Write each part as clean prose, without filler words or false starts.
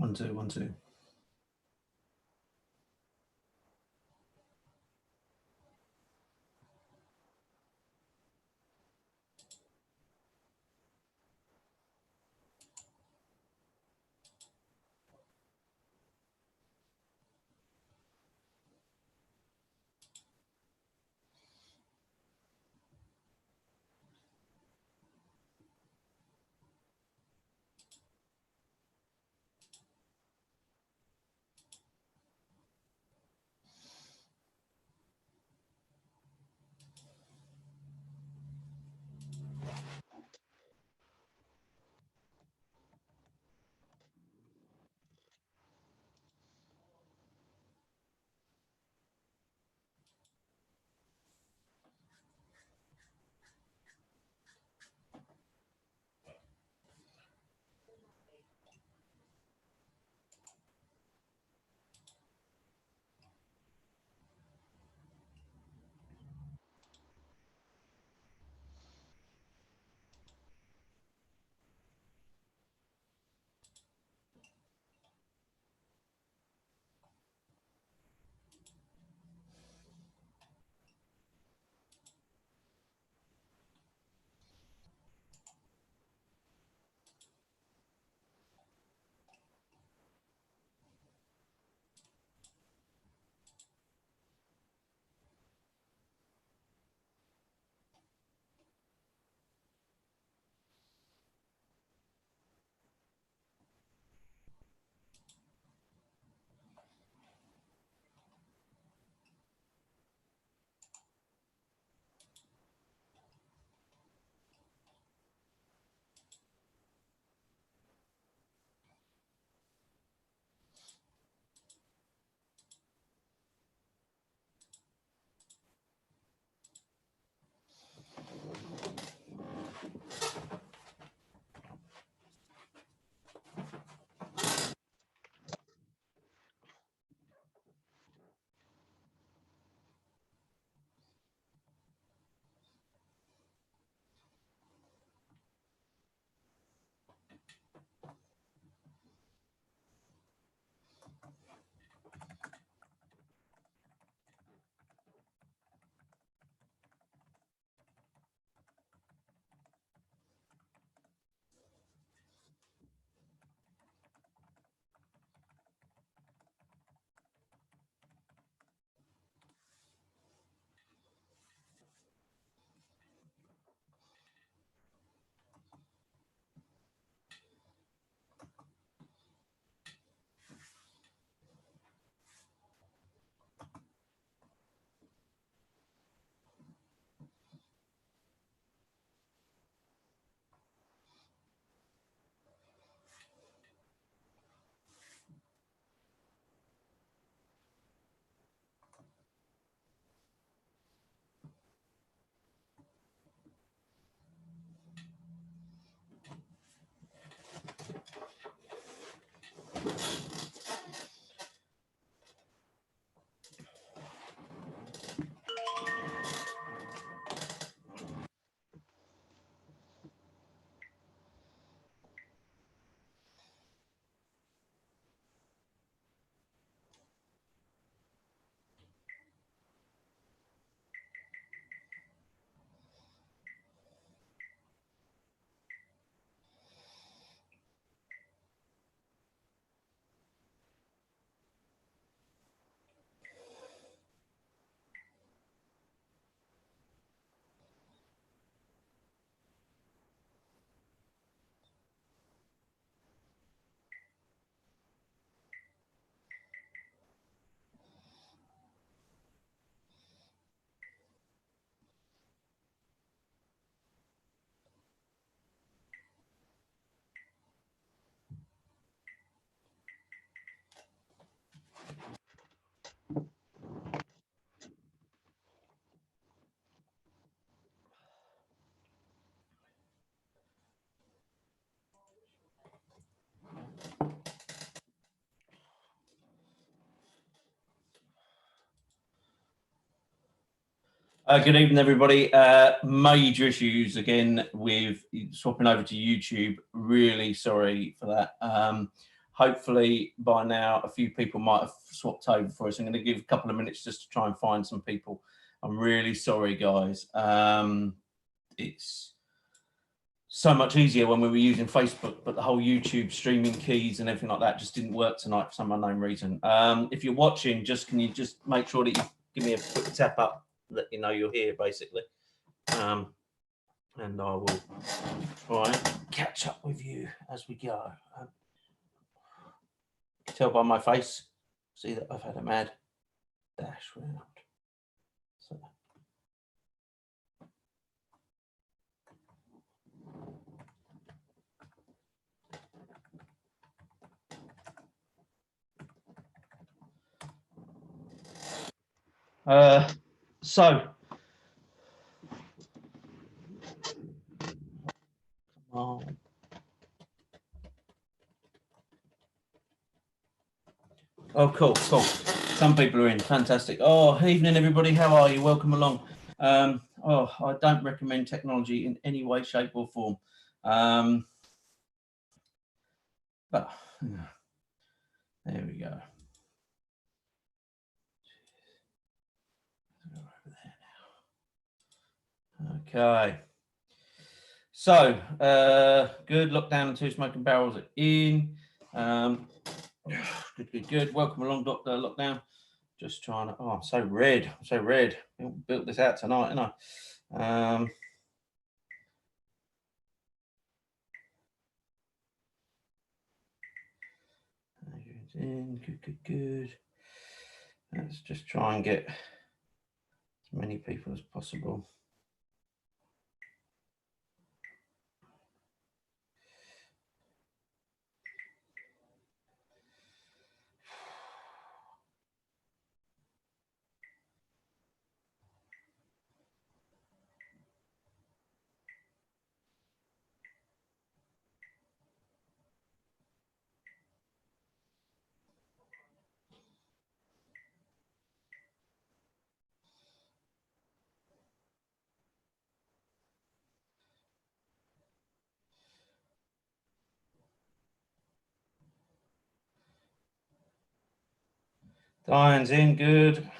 1, 2, 1, 2. Good evening, everybody. Major issues again with swapping over to YouTube. Really sorry for that. hopefully by now a few people might have swapped over for us. I'm going to give a couple of minutes just to try and find some people. I'm really sorry, guys. It's so much easier when we were using Facebook, but the whole YouTube streaming keys and everything like that just didn't work tonight for some unknown reason. If you're watching, can you just make sure that you give me a quick tap up, let you know you're here, basically. And I will try and catch up with you as we go. You can tell by my face, see that I've had a mad dash round. So. Oh, cool. Some people are in. Fantastic. Oh, evening, everybody. How are you? Welcome along. I don't recommend technology in any way, shape, or form. But there we go. Okay. So, good. Lockdown and 2 smoking barrels are in. Good. Welcome along, Dr. Lockdown. Just trying to. Oh, I'm so red. Built this out tonight, didn't I? In. Good. Let's just try and get as many people as possible. Diane's in. Good.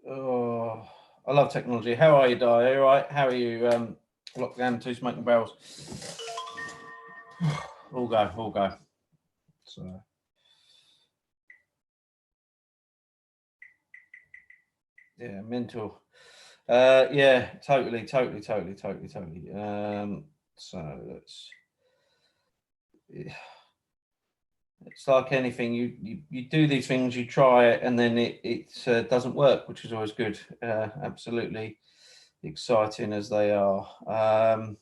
Oh, I love technology. How are you, Di? Are you all right? How are you? Lockdown, 2 smoking barrels. All go. So. Yeah, mental. Yeah, totally. So let's. It's like anything. You do these things, you try it, and then it doesn't work, which is always good. Absolutely exciting as they are. And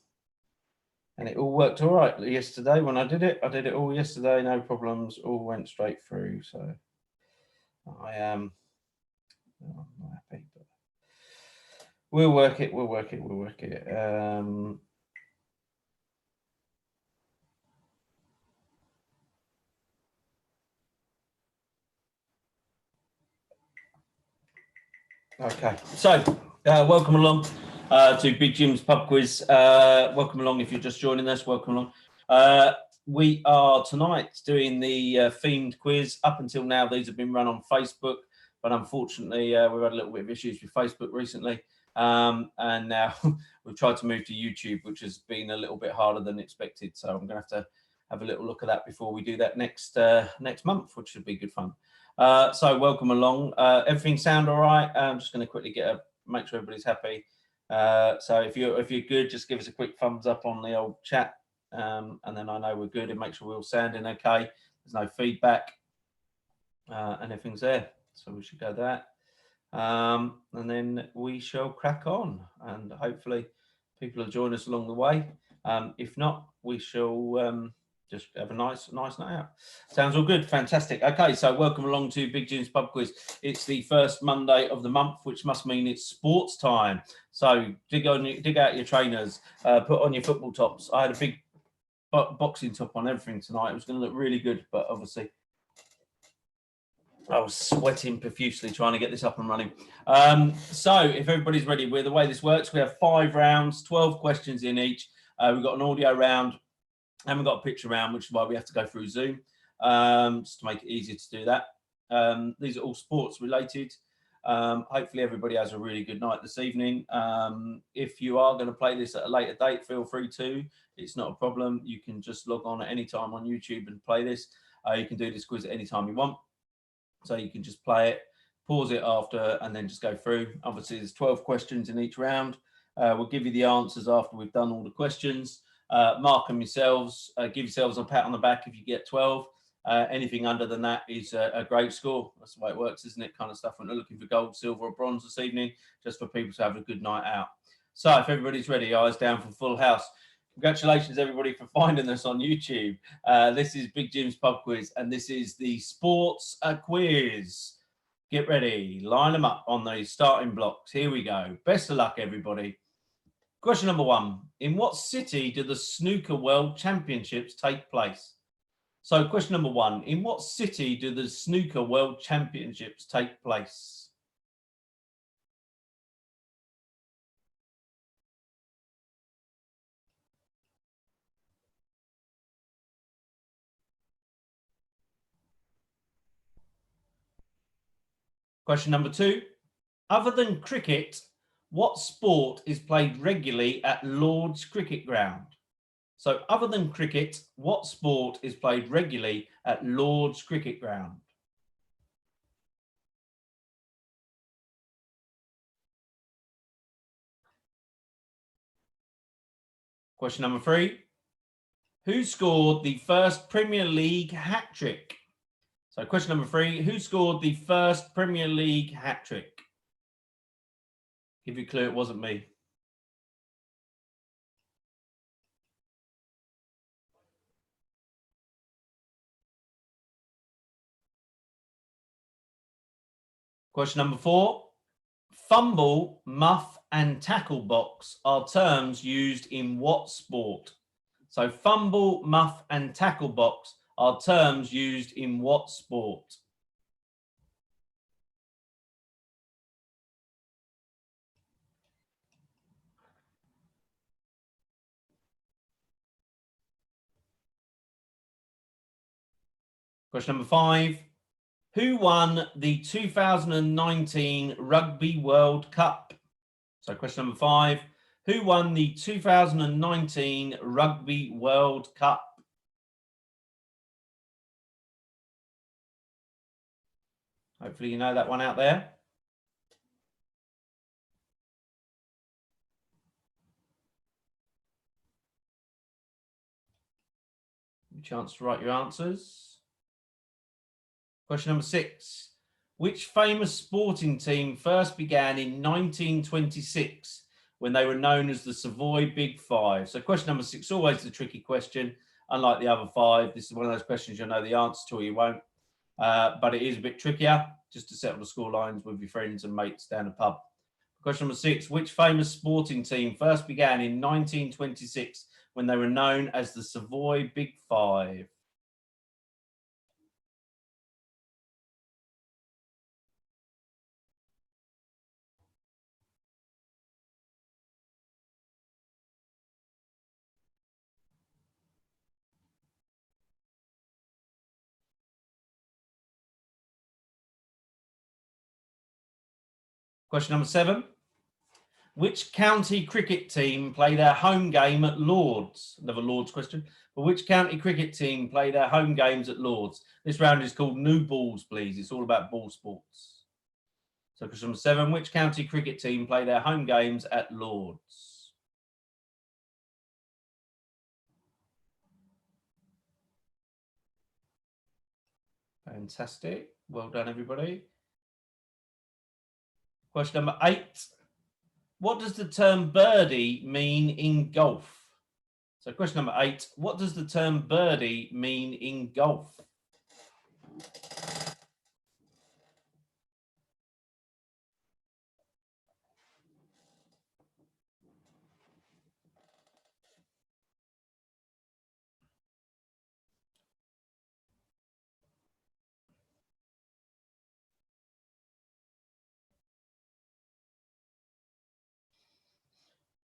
it all worked all right yesterday when I did it. I did it all yesterday, no problems. All went straight through. So I am. I'm not happy, but we'll work it. Okay, so welcome along to Big Jim's Pub Quiz. Welcome along if you're just joining us. Welcome along. We are tonight doing the themed quiz. Up until now, these have been run on Facebook, but unfortunately, we've had a little bit of issues with Facebook recently. And now we've tried to move to YouTube, which has been a little bit harder than expected. So I'm going to have a little look at that before we do that next month, which should be good fun. So welcome along. Everything sound all right? I'm just going to quickly make sure everybody's happy. So if you're good, just give us a quick thumbs up on the old chat, and then I know we're good, and make sure we're all sounding okay. There's no feedback, and everything's there. So we should go that. And then we shall crack on, and hopefully people will join us along the way. If not, we shall just have a nice night out. Sounds all good. Fantastic. Okay, so welcome along to Big Jim's Pub Quiz. It's the first Monday of the month, which must mean it's sports time. So dig out your trainers, put on your football tops. I had a big boxing top on everything tonight. It was going to look really good, but obviously I was sweating profusely trying to get this up and running. So if everybody's ready, the way this works, we have 5 rounds, 12 questions in each. We've got an audio round and we've got a picture round, which is why we have to go through Zoom, just to make it easier to do that. These are all sports related. Hopefully everybody has a really good night this evening. If you are going to play this at a later date, feel free to. It's not a problem. You can just log on at any time on YouTube and play this. You can do this quiz at any time you want. So you can just play it, pause it after, and then just go through. Obviously, there's 12 questions in each round. We'll give you the answers after we've done all the questions. Mark them yourselves. Give yourselves a pat on the back if you get 12. Anything under than that is a great score. That's the way it works, isn't it? Kind of stuff when they're looking for gold, silver, or bronze this evening, just for people to have a good night out. So if everybody's ready, eyes down for full house. Congratulations, everybody, for finding us on YouTube. This is Big Jim's Pub Quiz, and this is the sports quiz. Get ready. Line them up on those starting blocks. Here we go. Best of luck, everybody. Question number 1. In what city do the Snooker World Championships take place? So question number 1. In what city do the Snooker World Championships take place? Question number 2. Other than cricket, what sport is played regularly at Lord's Cricket Ground? So other than cricket, what sport is played regularly at Lord's Cricket Ground? Question number 3. Who scored the first Premier League hat-trick? So question number 3. Who scored the first Premier League hat-trick? Give you a clue, it wasn't me. Question number 4. Fumble, muff, and tackle box are terms used in what sport? So fumble, muff, and tackle box are terms used in what sport? Question number 5. Who won the 2019 Rugby World Cup? So question number 5. Who won the 2019 Rugby World Cup? Hopefully you know that one out there. Chance to write your answers. Question number 6. Which famous sporting team first began in 1926 when they were known as the Savoy Big Five? So question number 6, always the tricky question. Unlike the other 5, this is one of those questions you'll know the answer to or you won't. But it is a bit trickier, just to settle the score lines with your friends and mates down the pub. Question number 6. Which famous sporting team first began in 1926 when they were known as the Savoy Big Five? Question number 7. Which county cricket team play their home game at Lords? Another Lords question. But which county cricket team play their home games at Lords? This round is called New Balls, please. It's all about ball sports. So question number 7. Which county cricket team play their home games at Lords? Fantastic. Well done, everybody. Question number 8. What does the term birdie mean in golf? So question number 8, what does the term birdie mean in golf?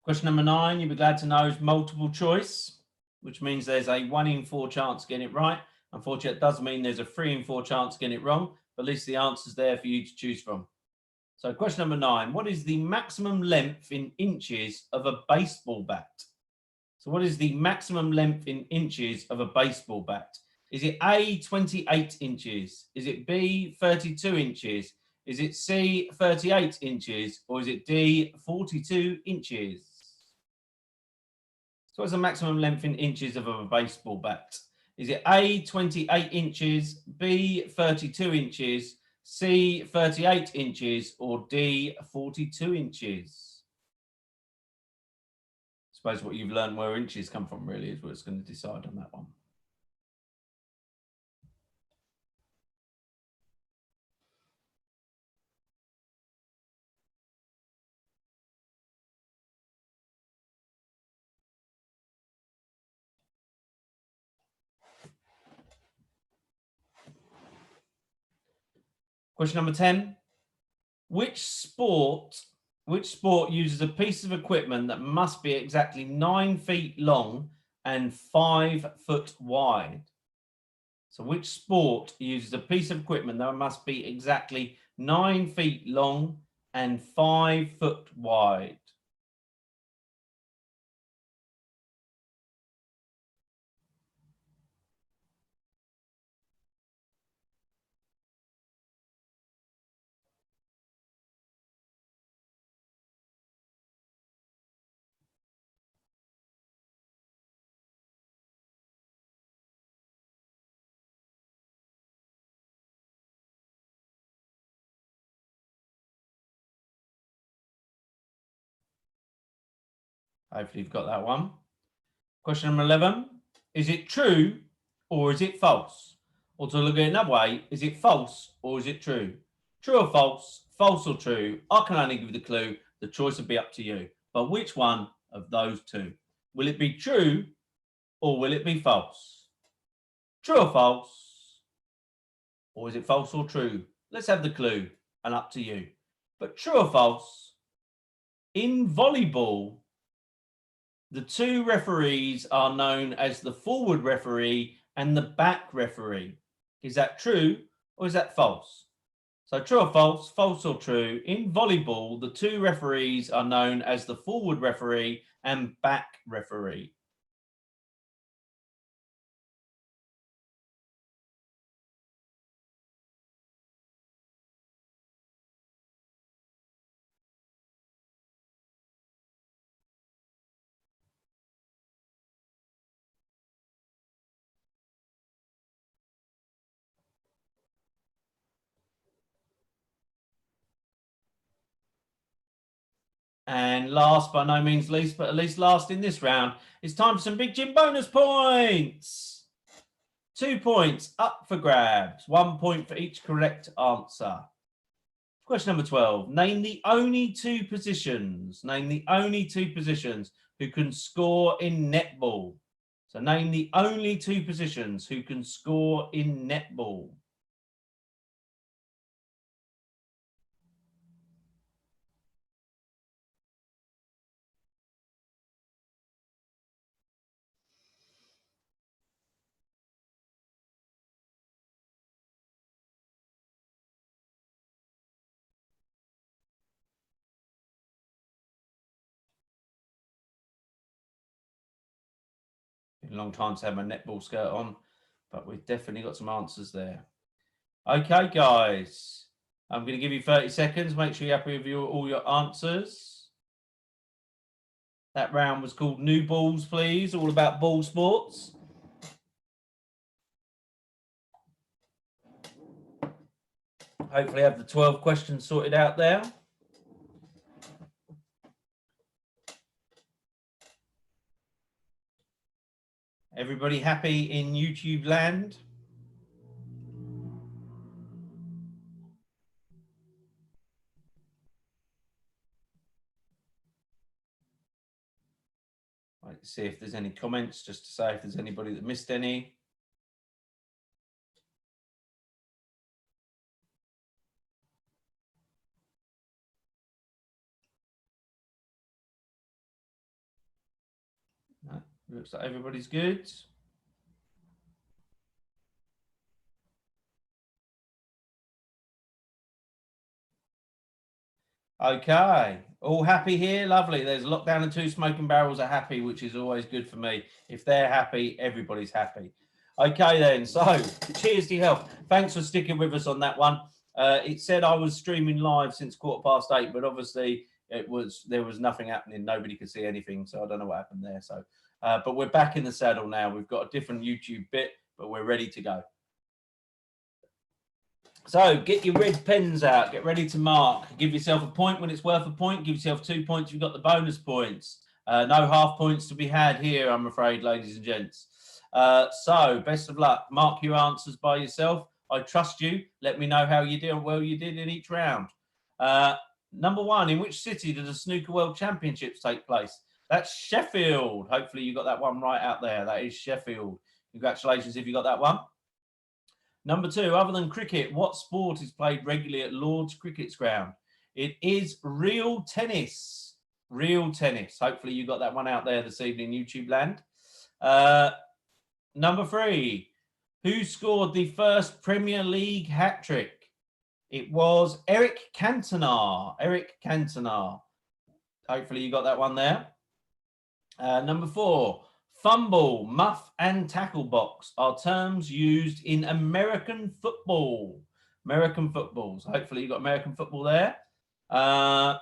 Question number 9, you'll be glad to know, is multiple choice, which means there's a 1 in 4 chance of getting it right. Unfortunately, it does mean there's a 3 in 4 chance of getting it wrong, but at least the answer's there for you to choose from. So question number 9, what is the maximum length in inches of a baseball bat? So what is the maximum length in inches of a baseball bat? Is it A, 28 inches? Is it B, 32 inches? Is it C, 38 inches? Or is it D, 42 inches? So what's the maximum length in inches of a baseball bat? Is it A, 28 inches, B, 32 inches, C, 38 inches, or D, 42 inches? I suppose what you've learned where inches come from really is what's going to decide on that one. Question number 10. Which sport uses a piece of equipment that must be exactly 9 feet long and 5 foot wide? So which sport uses a piece of equipment that must be exactly 9 feet long and 5 foot wide? Hopefully you've got that one. Question number 11. Is it true or is it false? Or to look at it another way, is it false or is it true? True or false? False or true? I can only give you the clue. The choice will be up to you. But which one of those two? Will it be true or will it be false? True or false? Or is it false or true? Let's have the clue and up to you. But true or false? In volleyball, the two referees are known as the forward referee and the back referee. Is that true or is that false? So true or false, false or true. In volleyball, the two referees are known as the forward referee and back referee. And last, by no means least, but at least last in this round, it's time for some Big Jim bonus points. 2 points up for grabs, 1 point for each correct answer. Question number 12. Name the only two positions who can score in netball. So name the only two positions who can score in netball. Been a long time to have my netball skirt on, but we've definitely got some answers there. Okay, guys. I'm going to give you 30 seconds. Make sure you're happy with all your answers. That round was called New Balls, Please, all about ball sports. Hopefully have the 12 questions sorted out there. Everybody happy in YouTube land? Right, see if there's any comments, just to say if there's anybody that missed any. No, looks like everybody's good. Okay, all happy here. Lovely. There's lockdown and two smoking barrels are happy, which is always good for me. If they're happy, everybody's happy. Okay, then. So, cheers to your health. Thanks for sticking with us on that one. It said I was streaming live since 8:15, but obviously there was nothing happening. Nobody could see anything, so I don't know what happened there. So, but we're back in the saddle now. We've got a different YouTube bit, but we're ready to go. So get your red pens out, get ready to mark. Give yourself a point when it's worth a point. Give yourself 2 points. You've got the bonus points. No half points to be had here, I'm afraid, ladies and gents. So best of luck. Mark your answers by yourself. I trust you. Let me know how you did, well you did in each round. Number one, in which city did the Snooker World Championships take place? That's Sheffield. Hopefully you got that one right out there. That is Sheffield. Congratulations if you got that one. Number two, other than cricket, what sport is played regularly at Lord's Cricket's ground? It is real tennis. Real tennis. Hopefully you got that one out there this evening, YouTube land. Number three, who scored the first Premier League hat-trick? It was Eric Cantona. Eric Cantona. Hopefully you got that one there. Number four, fumble, muff, and tackle box are terms used in American football. American footballs. Hopefully you got American football there.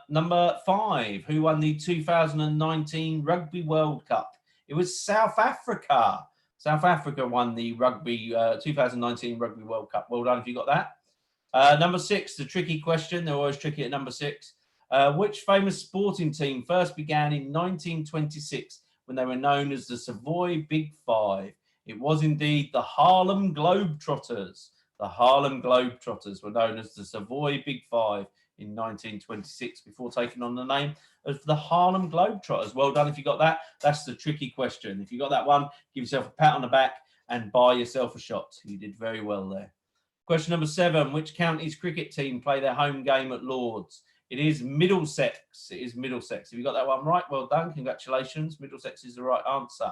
Number five, who won the 2019 Rugby World Cup? It was South Africa. South Africa won the 2019 Rugby World Cup. Well done if you got that. Number six, the tricky question. They're always tricky at number six. Which famous sporting team first began in 1926 when they were known as the Savoy Big Five? It was indeed the Harlem Globetrotters. The Harlem Globetrotters were known as the Savoy Big Five in 1926 before taking on the name of the Harlem Globetrotters. Well done if you got that. That's the tricky question. If you got that one, give yourself a pat on the back and buy yourself a shot. You did very well there. Question number seven, which county's cricket team play their home game at Lord's? It is Middlesex. It is Middlesex. If you got that one right, well done. Congratulations. Middlesex is the right answer.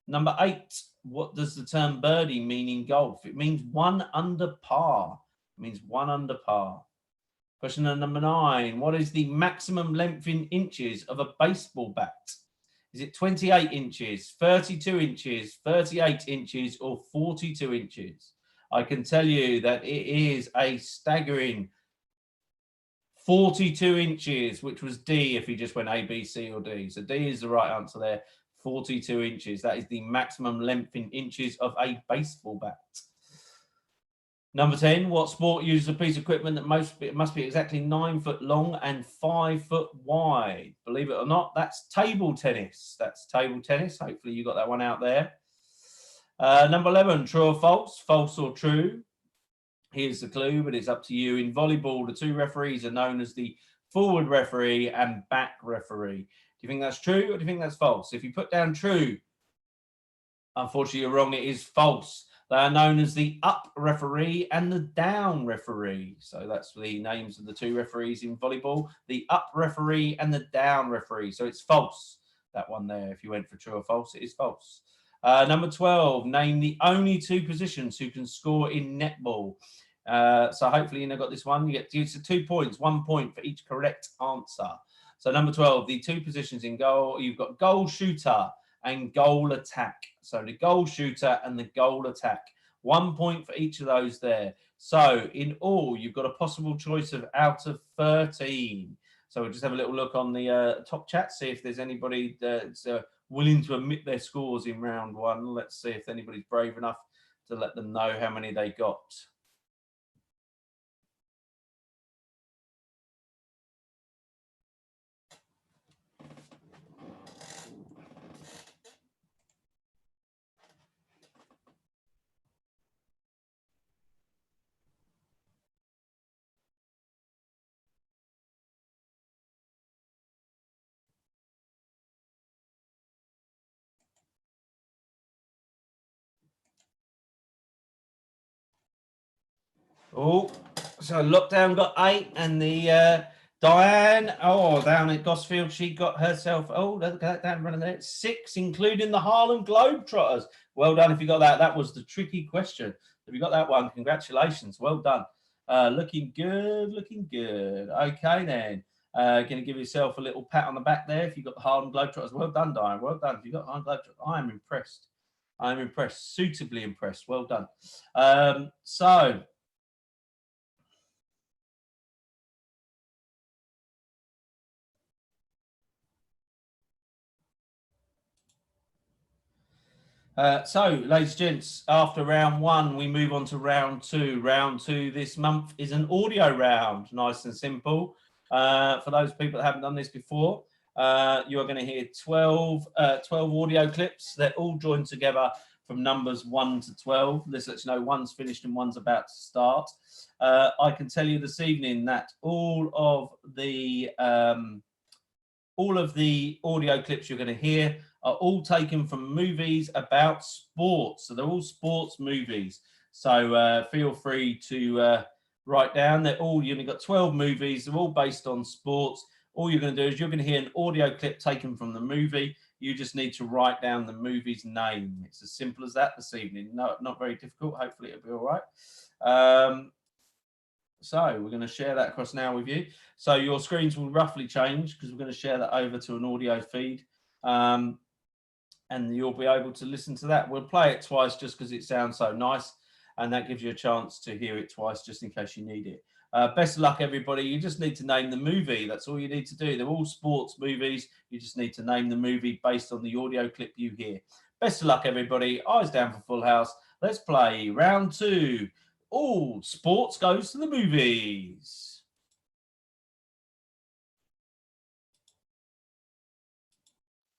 Number eight, what does the term birdie mean in golf? It means 1 under par. It means 1 under par. Question number nine, what is the maximum length in inches of a baseball bat? Is it 28 inches, 32 inches, 38 inches, or 42 inches? I can tell you that it is a staggering 42 inches, which was D if you just went A, B, C, or D. So D is the right answer there. 42 inches. That is the maximum length in inches of a baseball bat. Number 10, what sport uses a piece of equipment that must be exactly 9 foot long and 5 foot wide? Believe it or not, that's table tennis. That's table tennis. Hopefully you got that one out there. Number 11, true or false? False or true? Here's the clue, but it's up to you. In volleyball, the two referees are known as the forward referee and back referee. Do you think that's true or do you think that's false? If you put down true, unfortunately, you're wrong. It is false. They are known as the up referee and the down referee. So that's the names of the two referees in volleyball, the up referee and the down referee. So it's false, that one there. If you went for true or false, it is false. Number 12, name the only two positions who can score in netball. So hopefully you got this one. You get 2 points, 1 point for each correct answer. So number 12, the two positions in goal, you've got goal shooter and goal attack. So the goal shooter and the goal attack. 1 point for each of those there. So in all, you've got a possible choice of out of 13. So we'll just have a little look on the top chat, see if there's anybody that's willing to admit their scores in round one. Let's see if anybody's brave enough to let them know how many they got. Oh, so lockdown got 8, and the Diane, down at Gosfield, she got herself, look at that down running there, 6, including the Harlem Globetrotters. Well done if you got that. That was the tricky question. If you got that one, congratulations. Well done. Looking good, looking good. Okay, then. Going to give yourself a little pat on the back there if you got the Harlem Globetrotters. Well done, Diane. Well done. If you got Harlem Globetrotters, I am impressed. I'm impressed. Suitably impressed. Well done. So ladies and gents, after round 1, we move on to round 2. Round 2 this month is an audio round, nice and simple. For those people that haven't done this before, you are going to hear 12 audio clips. They're all joined together from numbers 1 to 12. This lets you know one's finished and one's about to start. I can tell you this evening that all of the audio clips you're going to hear are all taken from movies about sports. So they're all sports movies. So feel free to write down. They're all, you've only got 12 movies. They're all based on sports. All you're going to do is you're going to hear an audio clip taken from the movie. You just need to write down the movie's name. It's as simple as that this evening. No, not very difficult. Hopefully it'll be all right. So we're going to share that across now with you. So your screens will roughly change because we're going to share that over to an audio feed. And you'll be able to listen to that. We'll play it twice just because it sounds so nice. And that gives you a chance to hear it twice just in case you need it. Best of luck, everybody. You just need to name the movie. That's all you need to do. They're all sports movies. You just need to name the movie based on the audio clip you hear. Best of luck, everybody. Eyes down for Full House. Let's play round 2. All sports goes to the movies.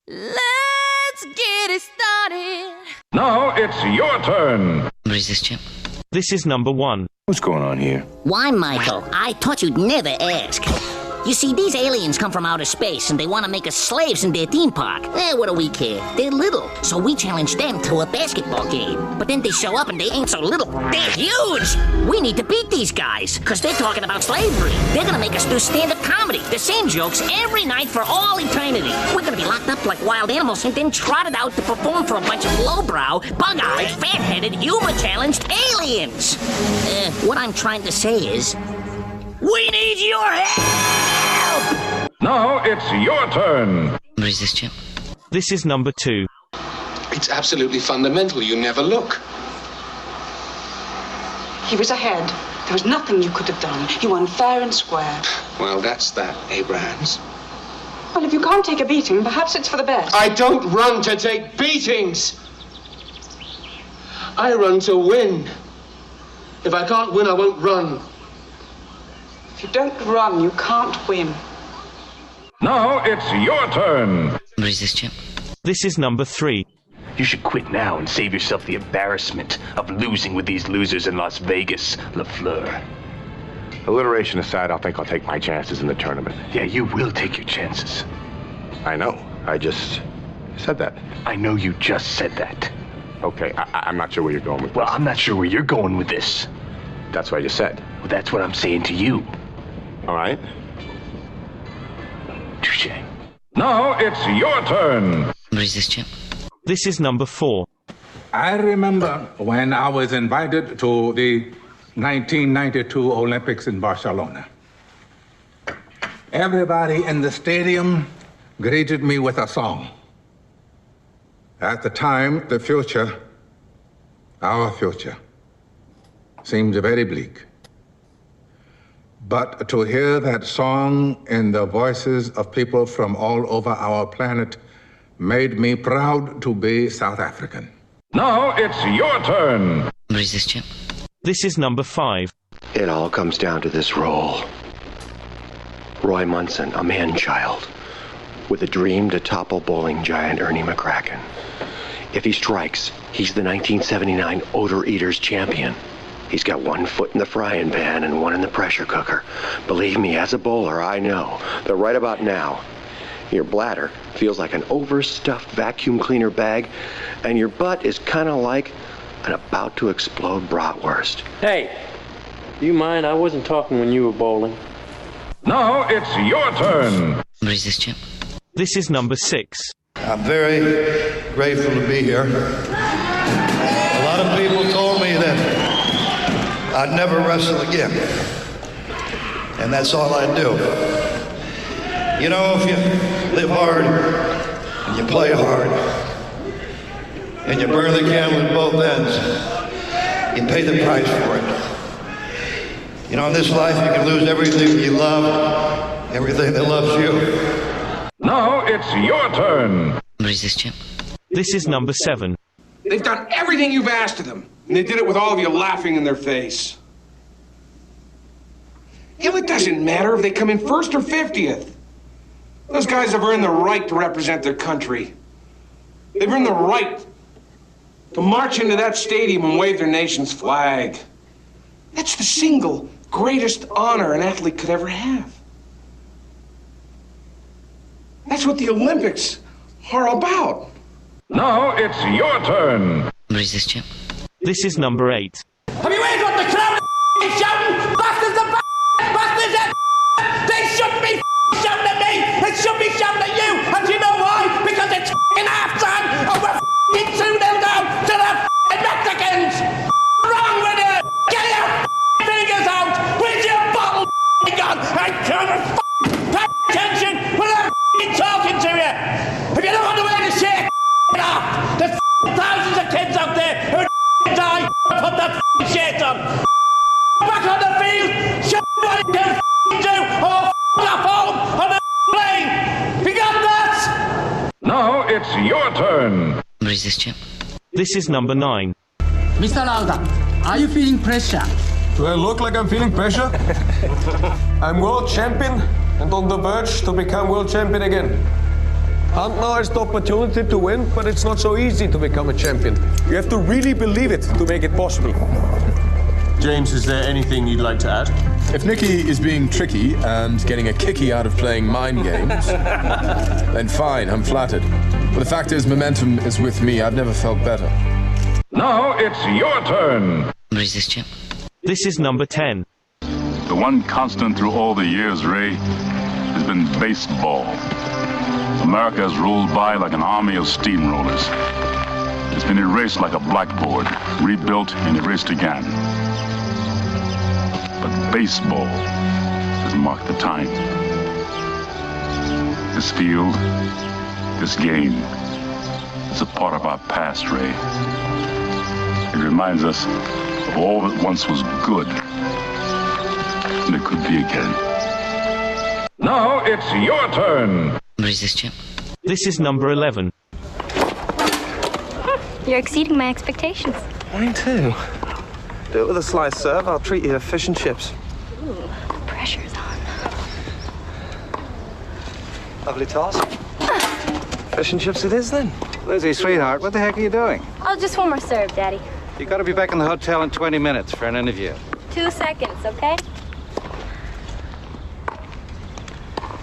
Let's get it started. Now it's your turn. What is this, Chip? This is number 1. What's going on here? Why, Michael? I thought you'd never ask. You see, these aliens come from outer space and they want to make us slaves in their theme park. What do we care? They're little, so we challenge them to a basketball game. But then they show up and they ain't so little. They're huge! We need to beat these guys, because they're talking about slavery. They're going to make us do stand-up comedy. The same jokes every night for all eternity. We're going to be locked up like wild animals and then trotted out to perform for a bunch of lowbrow, bug-eyed, fat-headed, humor-challenged aliens. What I'm trying to say is, we need your help! Now it's your turn. What is this, Chip? This is number 2. It's absolutely fundamental. You never look. He was ahead. There was nothing you could have done. He won fair and square. Well, that's that, Abrahams. Well, if you can't take a beating, perhaps it's for the best. I don't run to take beatings. I run to win. If I can't win, I won't run. If you don't run, you can't win. Now it's your turn. What is this, Chip? This is number 3. You should quit now and save yourself the embarrassment of losing with these losers in Las Vegas, LaFleur. Alliteration aside, I think I'll take my chances in the tournament. Yeah, you will take your chances. I know. I just said that. I know you just said that. Okay, I'm not sure where you're going with Well, this. I'm not sure where you're going with this. That's what I just said. Well, that's what I'm saying to you. All right? Touche. Now it's your turn. What is this, Chip? This is number 4. I remember when I was invited to the 1992 Olympics in Barcelona. Everybody in the stadium greeted me with a song. At the time, the future, our future, seemed very bleak. But to hear that song in the voices of people from all over our planet made me proud to be South African. Now it's your turn. What is this, Chip? This is number 5. It all comes down to this role. Roy Munson, a man-child, with a dream to topple bowling giant Ernie McCracken. If he strikes, he's the 1979 Odor Eaters champion. He's got one foot in the frying pan and one in the pressure cooker. Believe me, as a bowler, I know that right about now, your bladder feels like an overstuffed vacuum cleaner bag, and your butt is kind of like an about to explode bratwurst. Hey, Do you mind? I wasn't talking when you were bowling. Now it's your turn. What is this, Chip? This is number 6. I'm very grateful to be here. A lot of people told me that I'd never wrestle again. And that's all I do. You know, if you live hard and you play hard and you burn the candle at both ends, you pay the price for it. You know, in this life you can lose everything you love, everything that loves you. Now it's your turn. What is this, Chip? This is number 7. They've done everything you've asked of them, and they did it with all of you laughing in their face. You know, it doesn't matter if they come in first or 50th. Those guys have earned the right to represent their country. They've earned the right to march into that stadium and wave their nation's flag. That's the single greatest honor an athlete could ever have. That's what the Olympics are about. Now it's your turn. What is this, Chip? This is number 8. Have you heard what the crowd is shouting? Bastards are bastards are They shouldn't be shouting at me. It should be shouting at you. And do you know why? Because it's half time and we're 2-0 down to the Mexicans. Wrong with you. Get your fingers out with your bottle gun and pay attention when I'm talking to you. If you don't want to wear the shit off, there's thousands of kids out there who die and put that shit on. Back on the field, show what you can do, or off home on the plane. You got that? Now it's your turn. What is this, Chip? This is number 9. Mr. Lauda, are you feeling pressure? Do I look like I'm feeling pressure? I'm world champion and on the verge to become world champion again. Hunt now has the opportunity to win, but it's not so easy to become a champion. You have to really believe it to make it possible. James, is there anything you'd like to add? If Nicky is being tricky and getting a kicky out of playing mind games, then fine, I'm flattered. But the fact is, momentum is with me. I've never felt better. Now it's your turn. What is this, Chip? This is number 10. The one constant through all the years, Ray, has been baseball. America has rolled by like an army of steamrollers. It's been erased like a blackboard, rebuilt and erased again. But baseball has marked the time. This field, this game, is a part of our past, Ray. It reminds us of all that once was good, and it could be again. Now it's your turn. What is this, Chip? This is number 11. You're exceeding my expectations. Mine too. Do it with a slice serve. I'll treat you to fish and chips. Ooh, the pressure's on. Lovely toss. Fish and chips it is then. Lizzie, sweetheart, what the heck are you doing? Oh, just one more serve, Daddy. You gotta be back in the hotel in 20 minutes for an interview. 2 seconds, okay?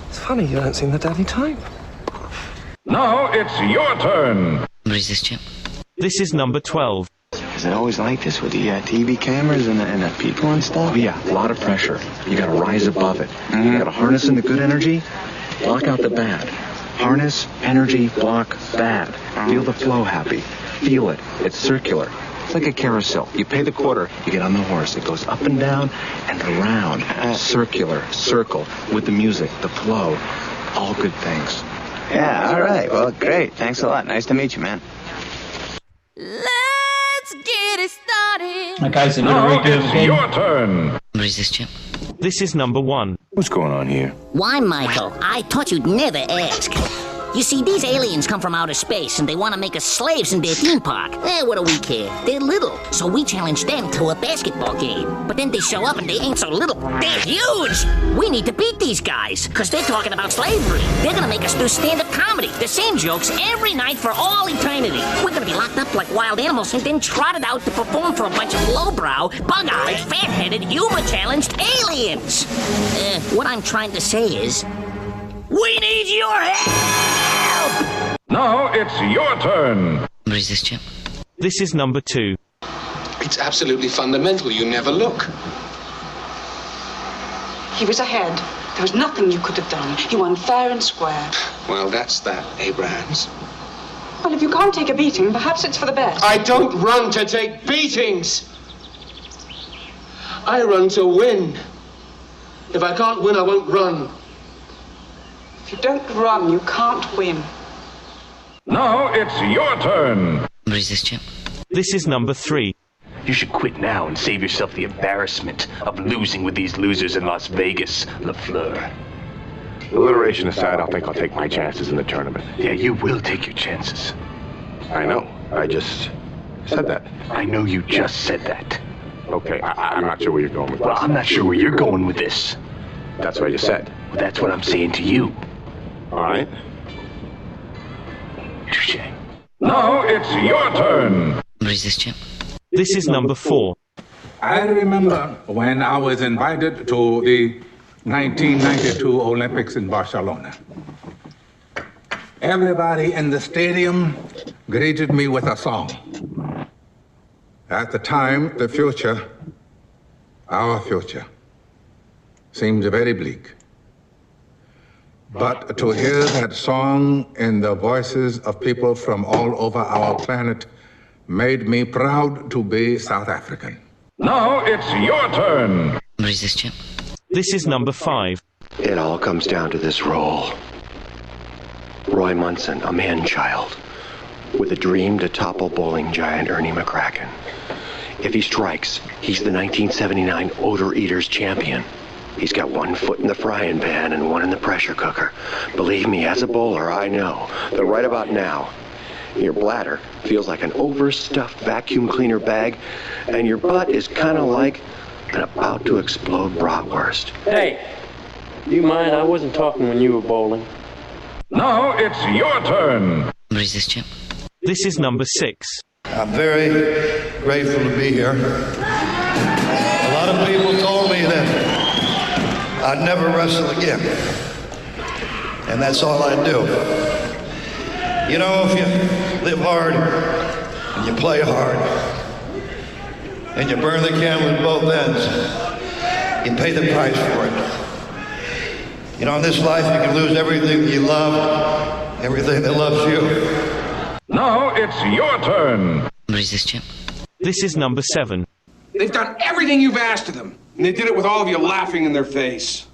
It's funny you don't seem the daddy type. Now it's your turn. What is this, Chip? This is number 12. Is it always like this with the TV cameras and the people and stuff? Oh, yeah, a lot of pressure. You gotta rise above it. You gotta harness in the good energy, block out the bad. Harness, energy, block, bad. Feel the flow happy. Feel it. It's circular. It's like a carousel. You pay the quarter, you get on the horse. It goes up and down and around. Circular, circle, with the music, the flow. All good things. Yeah, all right. Well, great. Thanks a lot. Nice to meet you, man. Let's get it started. Okay, so now we're going to redo it it's again. your turn. What is this, Chip? This is number 1. What's going on here? Why, Michael? I thought you'd never ask. You see, these aliens come from outer space and they want to make us slaves in their theme park. What do we care? They're little, so we challenge them to a basketball game. But then they show up and they ain't so little. They're huge! We need to beat these guys, because they're talking about slavery. They're gonna make us do stand-up comedy, the same jokes every night for all eternity. We're gonna be locked up like wild animals and then trotted out to perform for a bunch of lowbrow, bug-eyed, fat-headed, humor-challenged aliens. What I'm trying to say is, we need your help! Now it's your turn. What is this, Chip? This is number 2. It's absolutely fundamental. You never look. He was ahead. There was nothing you could have done. He won fair and square. Well, that's that, Abrahams. Well, if you can't take a beating, perhaps it's for the best. I don't run to take beatings. I run to win. If I can't win, I won't run. If you don't run, you can't win. Now it's your turn. What is this, Chip? This is number 3. You should quit now and save yourself the embarrassment of losing with these losers in Las Vegas, LaFleur. Alliteration aside, I think I'll take my chances in the tournament. Yeah, you will take your chances. I know. I just said that. I know you just said that. Okay, I'm not sure where you're going with this. Well, I'm not sure where you're going with this. That's what I just said. Well, that's what I'm saying to you. All right. Touche. Now it's your turn. What is this, Chip? This is number 4. I remember when I was invited to the 1992 Olympics in Barcelona. Everybody in the stadium greeted me with a song. At the time, the future, our future, seemed very bleak. But to hear that song in the voices of people from all over our planet made me proud to be South African. Now it's your turn. What is this, Chip? This is number 5. It all comes down to this role. Roy Munson, a man-child, with a dream to topple bowling giant Ernie McCracken. If he strikes, he's the 1979 Odor Eaters champion. He's got one foot in the frying pan and one in the pressure cooker. Believe me, as a bowler, I know that right about now, your bladder feels like an overstuffed vacuum cleaner bag, and your butt is kind of like an about-to-explode bratwurst. Hey, do you mind? I wasn't talking when you were bowling. Now it's your turn. What is this, Chip? This is number 6. I'm very grateful to be here. A lot of people told me that I'd never wrestle again. And that's all I do. You know, if you live hard and you play hard and you burn the candle at both ends, you pay the price for it. You know, in this life you can lose everything you love, everything that loves you. Now it's your turn. What is this, Chip? This is number 7. They've done everything you've asked of them, and they did it with all of you laughing in their face.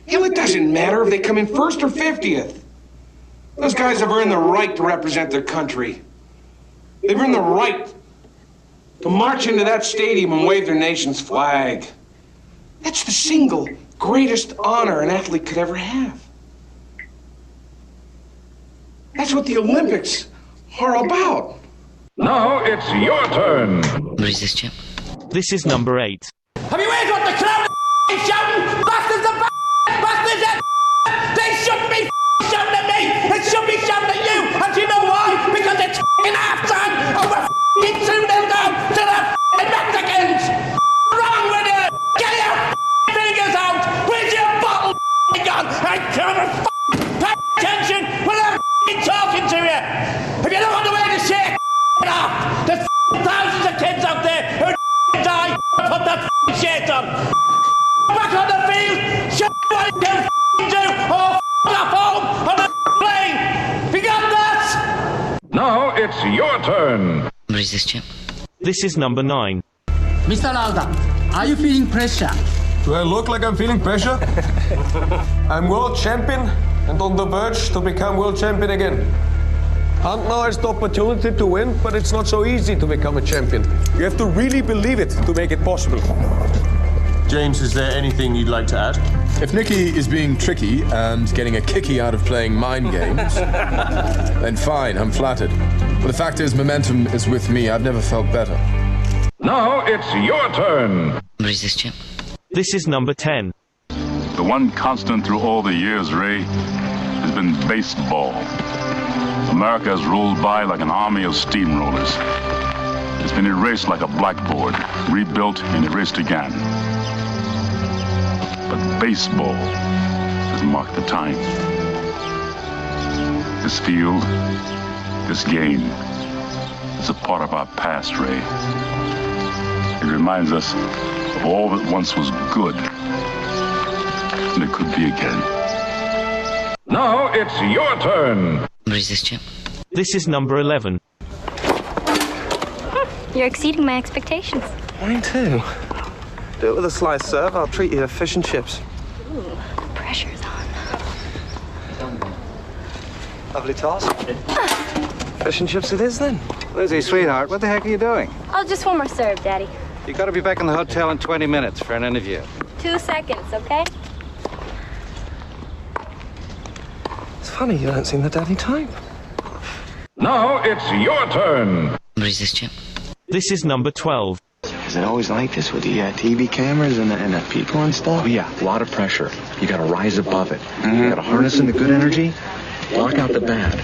Hell, it doesn't matter if they come in first or 50th. Those guys have earned the right to represent their country. They've earned the right to march into that stadium and wave their nation's flag. That's the single greatest honor an athlete could ever have. That's what the Olympics are about. Now it's your turn. What is this, Chip? This is number 8. Have you heard what the crowd is shouting? Bastards the bastards the They shouldn't be shouting at me. It should be shouting at you. And do you know why? Because it's half-time and we're 2-0 down to the Mexicans. Wrong with you. Get your fingers out. Where's your bottle gun? I can't pay attention when I'm talking to you. If you don't want the way to shake it off, there's thousands of kids out there who die. Put that shit on. Back on the field. Show what you can do, or off home on the plane. You got that? Now it's your turn. What is this, Chip? This is number 9. Mr. Lauda, are you feeling pressure? Do I look like I'm feeling pressure? I'm world champion and on the verge to become world champion again. Hunt now has the opportunity to win, but it's not so easy to become a champion. You have to really believe it to make it possible. James, is there anything you'd like to add? If Nicky is being tricky and getting a kicky out of playing mind games, then fine, I'm flattered. But the fact is, momentum is with me. I've never felt better. Now it's your turn. What is this, Chip? This is number 10. The one constant through all the years, Ray, has been baseball. America is ruled by like an army of steamrollers. It's been erased like a blackboard, rebuilt and erased again. But baseball has marked the time. This field, this game, is a part of our past, Ray. It reminds us of all that once was good. And it could be again. Now it's your turn. What is this, Chip? This is number 11. You're exceeding my expectations. Mine too. Do it with a slice serve. I'll treat you to fish and chips. Ooh, the pressure's on. Lovely toss. Fish and chips it is then. Lizzie, sweetheart, what the heck are you doing? Oh, just one more serve, Daddy. You gotta be back in the hotel in 20 minutes for an interview. 2 seconds, okay? It's funny you don't seem the daddy type. Now it's your turn. What is this, Chip? This is number 12. Is it always like this with the TV cameras and the people and stuff? Oh yeah, a lot of pressure. You gotta rise above it. You gotta harness in the good energy, block out the bad.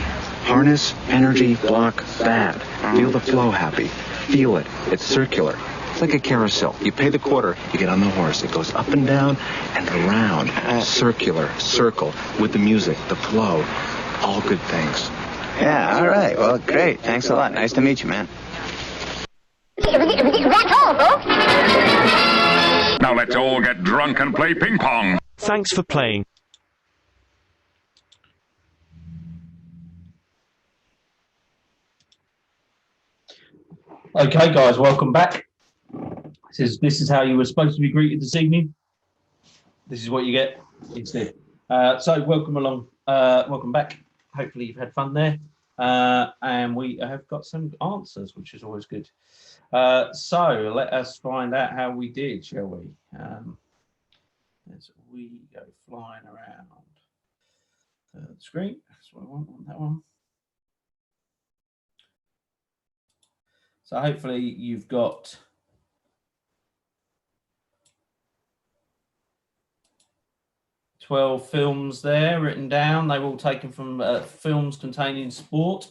Harness, energy, block, bad. Feel the flow happy. Feel it. It's circular. It's like a carousel. You pay the quarter, you get on the horse. It goes up and down and around. Circular, circle, with the music, the flow. All good things. Yeah, all right. Well, great. Thanks a lot. Nice to meet you, man. That's all, folks. Now let's all get drunk and play ping pong. Thanks for playing. Okay, guys, welcome back. This is how you were supposed to be greeted this evening. This is what you get instead. So welcome along. Welcome back. Hopefully you've had fun there. And we have got some answers, which is always good. So let us find out how we did, shall we? As we go flying around the screen. That's what I want that one. So hopefully you've got $12 films there written down. They were all taken from films containing sport.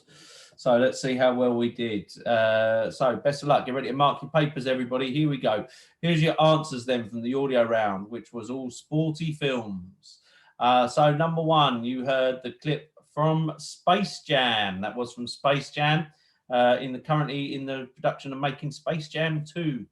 So let's see how well we did. So best of luck. Get ready to mark your papers, everybody. Here we go. Here's your answers then from the audio round, which was all sporty films. So number one, you heard the clip from Space Jam. That was from Space Jam. Currently in the production of making Space Jam 2.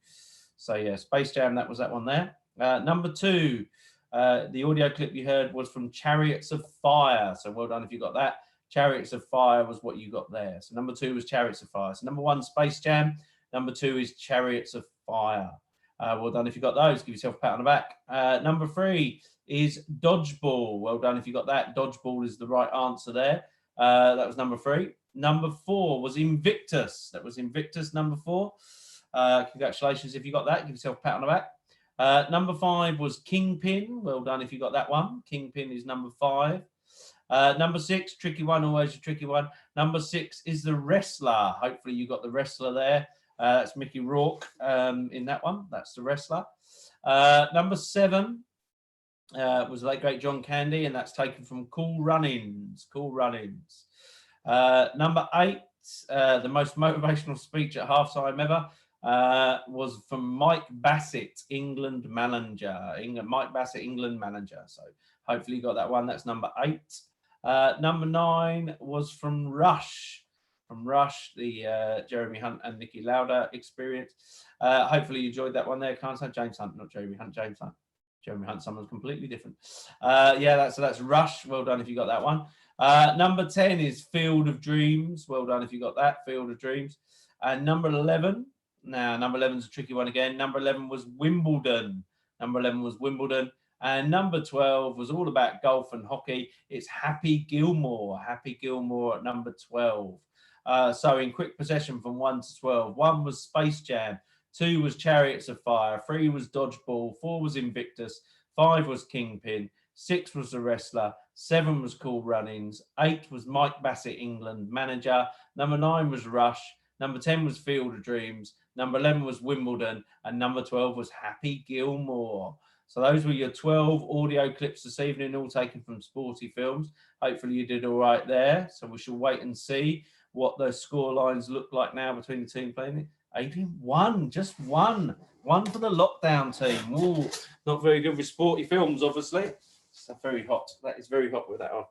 So yeah, Space Jam, that was that one there. Number two, the audio clip you heard was from Chariots of Fire. So well done if you got that. Chariots of Fire was what you got there. So number two was Chariots of Fire. So number one, Space Jam. Number two is Chariots of Fire. Well done if you got those. Give yourself a pat on the back. Number three is Dodgeball. Well done if you got that. Dodgeball is the right answer there. That was number three. Number four was Invictus. That was Invictus, number four. Congratulations if you got that. Give yourself a pat on the back. Number five was Kingpin. Well done if you got that one. Kingpin is number five. Number six, tricky one, always a tricky one. Number six is The Wrestler. Hopefully you got The Wrestler there. That's Mickey Rourke in that one. That's The Wrestler. Number seven was the late great John Candy, and that's taken from Cool Runnings. Cool Runnings. Number eight, the most motivational speech at halftime ever, was from Mike Bassett, England manager. Mike Bassett, England manager. So hopefully you got that one. That's number eight. Number nine was from Rush. From Rush, the Jeremy Hunt and Niki Lauda experience. Hopefully you enjoyed that one there. Can't say James Hunt, not Jeremy Hunt. James Hunt. Jeremy Hunt, someone's completely different. Yeah, that's Rush. Well done if you got that one. Number 10 is Field of Dreams. Well done if you got that, Field of Dreams. And number 11, now number 11 is a tricky one again. Number 11 was Wimbledon. Number 11 was Wimbledon. And number 12 was all about golf and hockey. It's Happy Gilmore. Happy Gilmore at number 12. So in quick possession from 1 to 12. 1 was Space Jam. 2 was Chariots of Fire. 3 was Dodgeball. 4 was Invictus. 5 was Kingpin. 6 was The Wrestler. 7 was Cool Runnings. 8 was Mike Bassett, England manager. Number 9 was Rush. Number 10 was Field of Dreams. Number 11 was Wimbledon. And number 12 was Happy Gilmore. So those were your 12 audio clips this evening, all taken from sporty films. Hopefully you did all right there. So we shall wait and see what those score lines look like now between the team playing. Adrian, one, just one. One for the lockdown team. Ooh, not very good with sporty films, obviously. It's very hot. That is very hot with that on.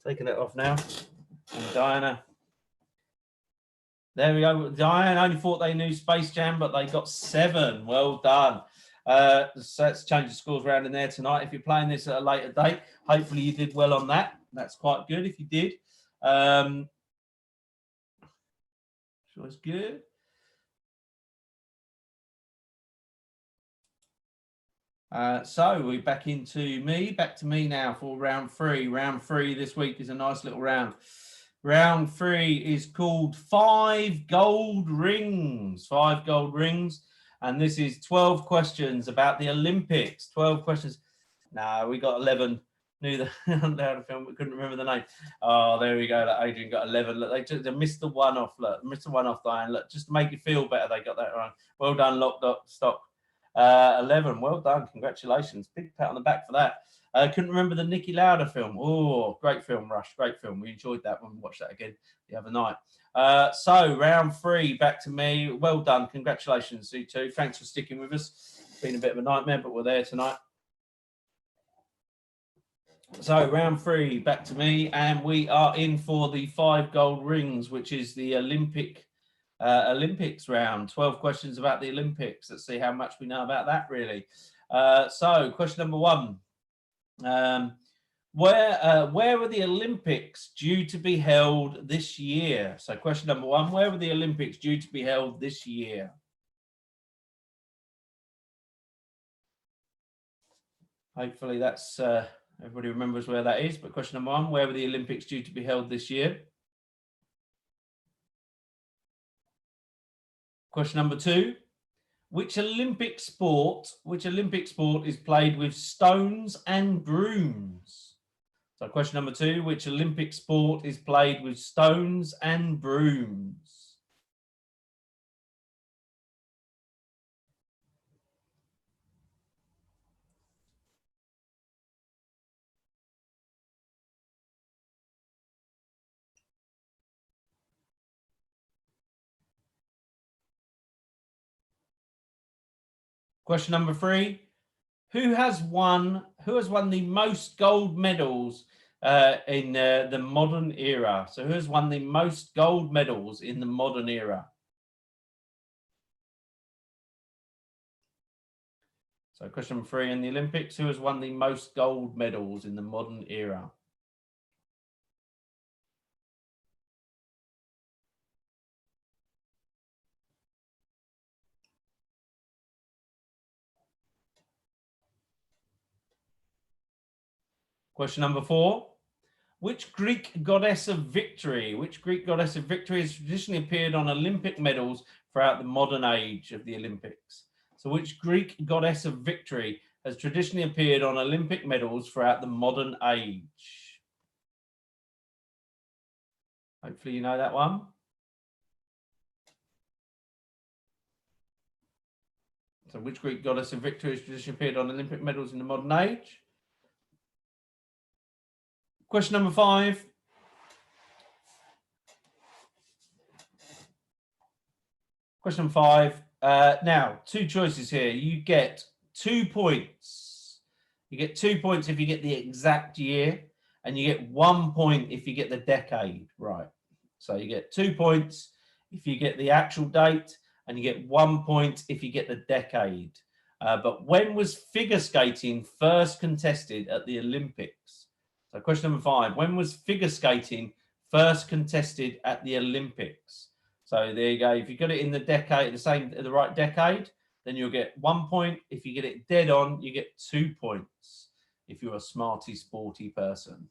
Taking it off now. And Diana. There we go. Diana only thought they knew Space Jam, but they got 7. Well done. So let's change the scores around in there tonight. If you're playing this at a later date, hopefully you did well on that. That's quite good if you did. So it's good. So we're back to me now for round 3. Round 3 this week is a nice little round. Round 3 is called 5 Gold Rings. 5 Gold Rings. And this is 12 questions about the Olympics. 12 questions. No, we got 11. Knew the film, we couldn't remember the name. Oh, there we go. Look, Adrian got 11. Look, they missed the one off. Look, missed the one off, Diane. Look, just to make you feel better, they got that right. Well done, Stock. 11. Well done. Congratulations. Big pat on the back for that. Couldn't remember the Niki Lauda film. Oh, great film, Rush. Great film. We enjoyed that when we watched that again the other night. So round 3, back to me. Well done. Congratulations, you two. Thanks for sticking with us. It's been a bit of a nightmare, but we're there tonight. So round 3, back to me, and we are in for the 5 gold rings, which is the Olympics round. 12 questions about the Olympics. Let's see how much we know about that, really. So question number 1. Where were the Olympics due to be held this year? So question number 1, where were the Olympics due to be held this year? Hopefully that's everybody remembers where that is. But question number 1, where were the Olympics due to be held this year? Question number 2, which Olympic sport is played with stones and brooms? So question number 2, which Olympic sport is played with stones and brooms? Question number 3, who has won the most gold medals in the modern era? So who has won the most gold medals in the modern era? So question number 3, in the Olympics, who has won the most gold medals in the modern era? Question number 4, which Greek goddess of victory has traditionally appeared on Olympic medals throughout the modern age of the Olympics? So which Greek goddess of victory has traditionally appeared on Olympic medals throughout the modern age? Hopefully you know that one. So which Greek goddess of victory has traditionally appeared on Olympic medals in the modern age? Question number 5. Question number 5. Now, 2 choices here. You get 2 points. You get 2 points if you get the exact year, and you get 1 point if you get the decade right. So you get 2 points if you get the actual date, and you get 1 point if you get the decade. But when was figure skating first contested at the Olympics? So question number 5, when was figure skating first contested at the Olympics? So there you go. If you got it in the decade, the right decade, then you'll get 1 point. If you get it dead on, you get 2 points if you're a smarty, sporty person.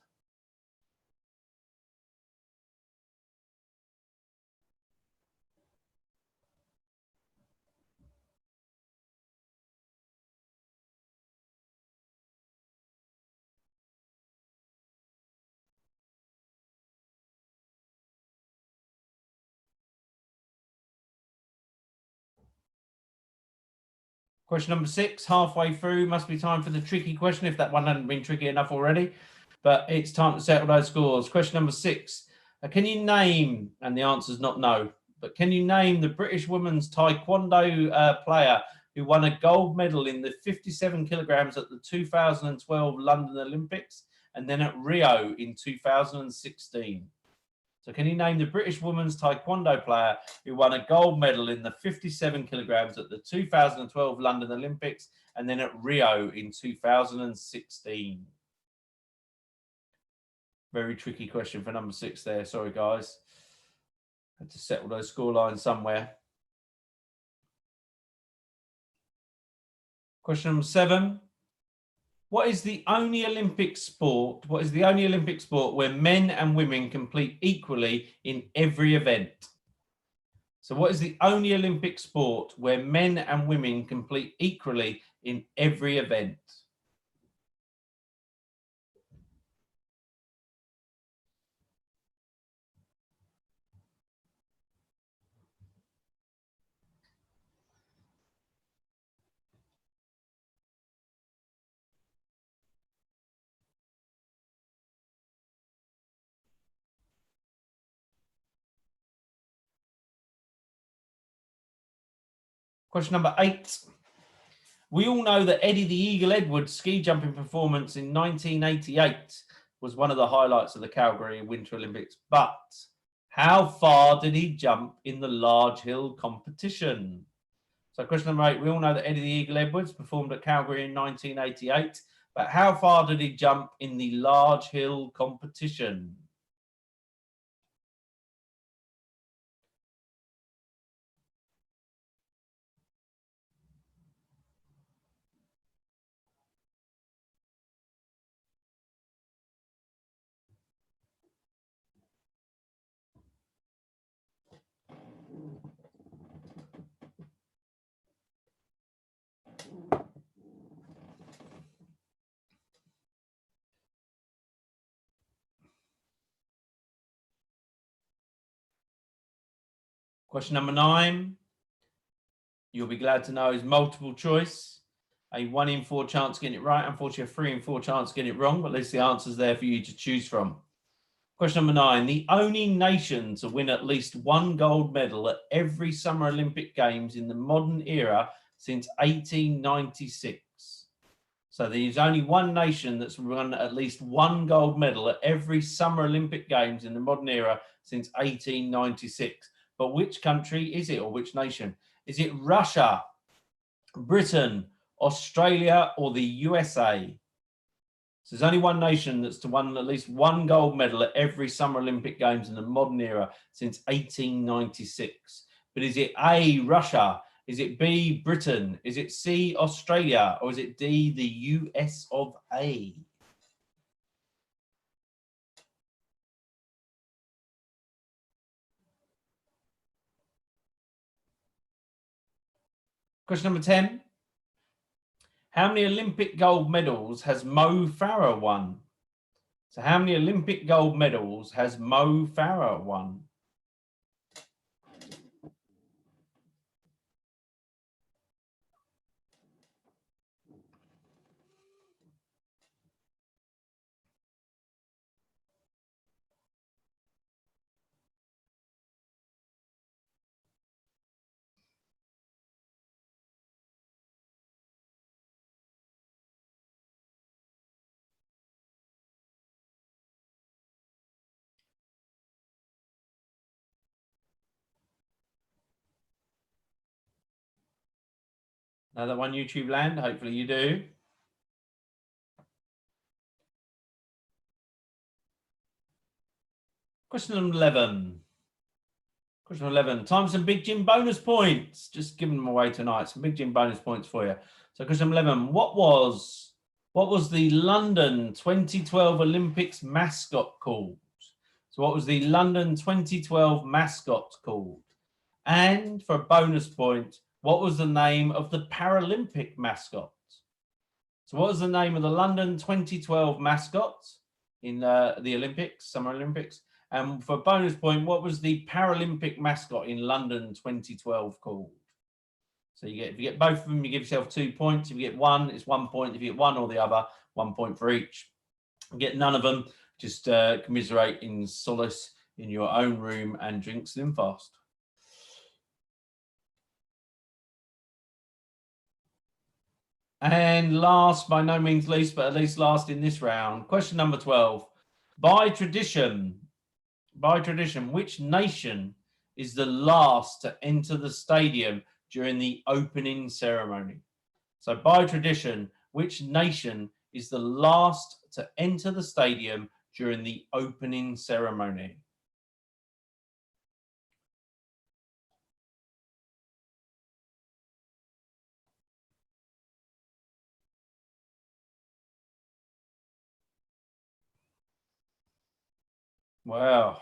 Question number 6, halfway through, must be time for the tricky question if that one hadn't been tricky enough already. But it's time to settle those scores. Question number 6, can you name, and the answer is not no, but can you name the British women's taekwondo player who won a gold medal in the 57 kilograms at the 2012 London Olympics and then at Rio in 2016? So can you name the British women's taekwondo player who won a gold medal in the 57 kilograms at the 2012 London Olympics and then at Rio in 2016? Very tricky question for number 6 there. Sorry, guys. Had to settle those score lines somewhere. Question number 7. What is the only Olympic sport? What is the only Olympic sport where men and women compete equally in every event? So what is the only Olympic sport where men and women compete equally in every event? Question number 8. We all know that Eddie the Eagle Edwards' ski jumping performance in 1988 was one of the highlights of the Calgary Winter Olympics, but how far did he jump in the large hill competition? So question number 8, we all know that Eddie the Eagle Edwards performed at Calgary in 1988, but how far did he jump in the large hill competition? Question number 9, you'll be glad to know, is multiple choice. A 1 in 4 chance getting it right. Unfortunately, a 3 in 4 chance getting it wrong, but at least the answer's there for you to choose from. Question number 9, the only nation to win at least 1 gold medal at every Summer Olympic Games in the modern era since 1896. So there's only one nation that's won at least 1 gold medal at every Summer Olympic Games in the modern era since 1896. But which country is it, or which nation? Is it Russia, Britain, Australia, or the USA? So there's only one nation that's won at least 1 gold medal at every Summer Olympic Games in the modern era since 1896. But is it A, Russia? Is it B, Britain? Is it C, Australia? Or is it D, the US of A? Question number 10. How many Olympic gold medals has Mo Farah won? So how many Olympic gold medals has Mo Farah won? Now that one YouTube land, hopefully you do. Question number 11. Question 11. Time for some Big Jim bonus points. Just giving them away tonight. Some Big Jim bonus points for you. So question 11. What was the London 2012 Olympics mascot called? So what was the London 2012 mascot called? And for a bonus point, what was the name of the Paralympic mascot? So what was the name of the London 2012 mascot in the Olympics, Summer Olympics? And for bonus point, what was the Paralympic mascot in London 2012 called? So if you get both of them, you give yourself 2 points. If you get one, it's 1 point. If you get one or the other, 1 point for each. If you get none of them, just commiserate in solace in your own room and drink Slim Fast. And last, by no means least, but at least last in this round, question number 12. By tradition, by tradition, which nation is the last to enter the stadium during the opening ceremony? So by tradition, which nation is the last to enter the stadium during the opening ceremony? Wow.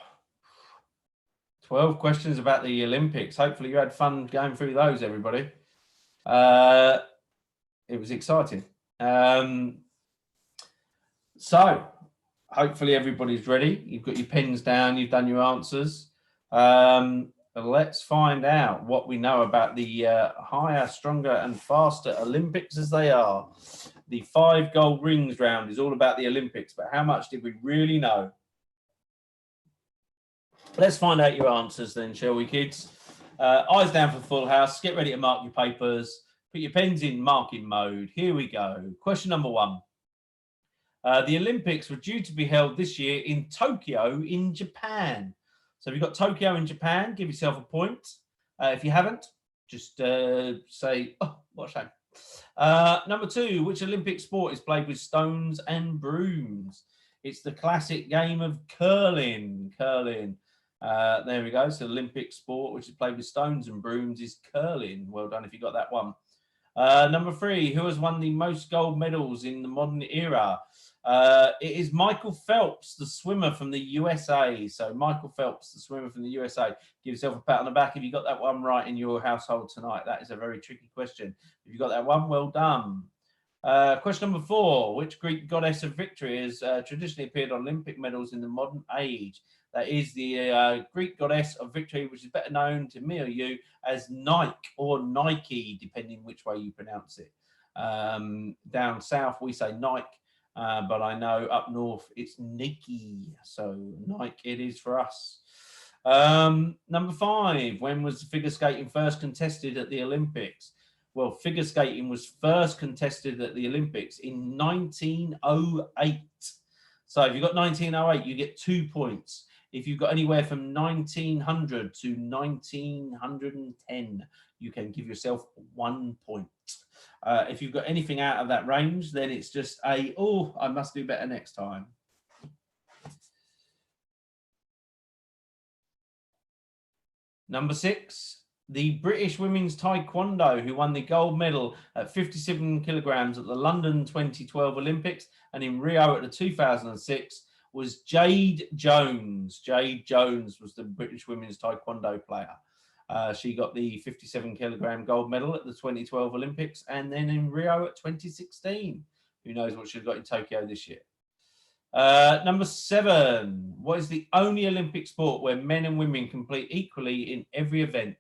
12 questions about the Olympics. Hopefully you had fun going through those, everybody. It was exciting. So hopefully everybody's ready. You've got your pens down. You've done your answers. Let's find out what we know about the higher, stronger and faster Olympics as they are. The 5 gold rings round is all about the Olympics, but how much did we really know? Let's find out your answers then, shall we, kids? Eyes down for full house. Get ready to mark your papers. Put your pens in marking mode. Here we go. Question number 1. The Olympics were due to be held this year in Tokyo in Japan. So if you've got Tokyo in Japan, give yourself a point. If you haven't, just say, oh, what a shame. Number 2, which Olympic sport is played with stones and brooms? It's the classic game of curling. Curling. There we go. So Olympic sport, which is played with stones and brooms, is curling. Well done if you got that one. Number 3, who has won the most gold medals in the modern era? It is Michael Phelps, the swimmer from the USA. So Michael Phelps, the swimmer from the USA. Give yourself a pat on the back if you got that one right in your household tonight. That is a very tricky question. If you got that one, well done. Question number 4, which Greek goddess of victory has traditionally appeared on Olympic medals in the modern age? That is the Greek goddess of victory, which is better known to me or you as Nike or Nike, depending which way you pronounce it. Down south, we say Nike, but I know up north it's Nike. So Nike it is for us. Number 5, when was figure skating first contested at the Olympics? Well, figure skating was first contested at the Olympics in 1908. So if you've got 1908, you get 2 points. If you've got anywhere from 1900 to 1910, you can give yourself 1 point. If you've got anything out of that range, then it's just a, oh, I must do better next time. Number 6, the British women's taekwondo who won the gold medal at 57 kilograms at the London 2012 Olympics and in Rio at the 2006 was Jade Jones. Jade Jones was the British women's taekwondo player. She got the 57 kilogram gold medal at the 2012 Olympics and then in Rio at 2016. Who knows what she's got in Tokyo this year. Number 7, what is the only Olympic sport where men and women compete equally in every event?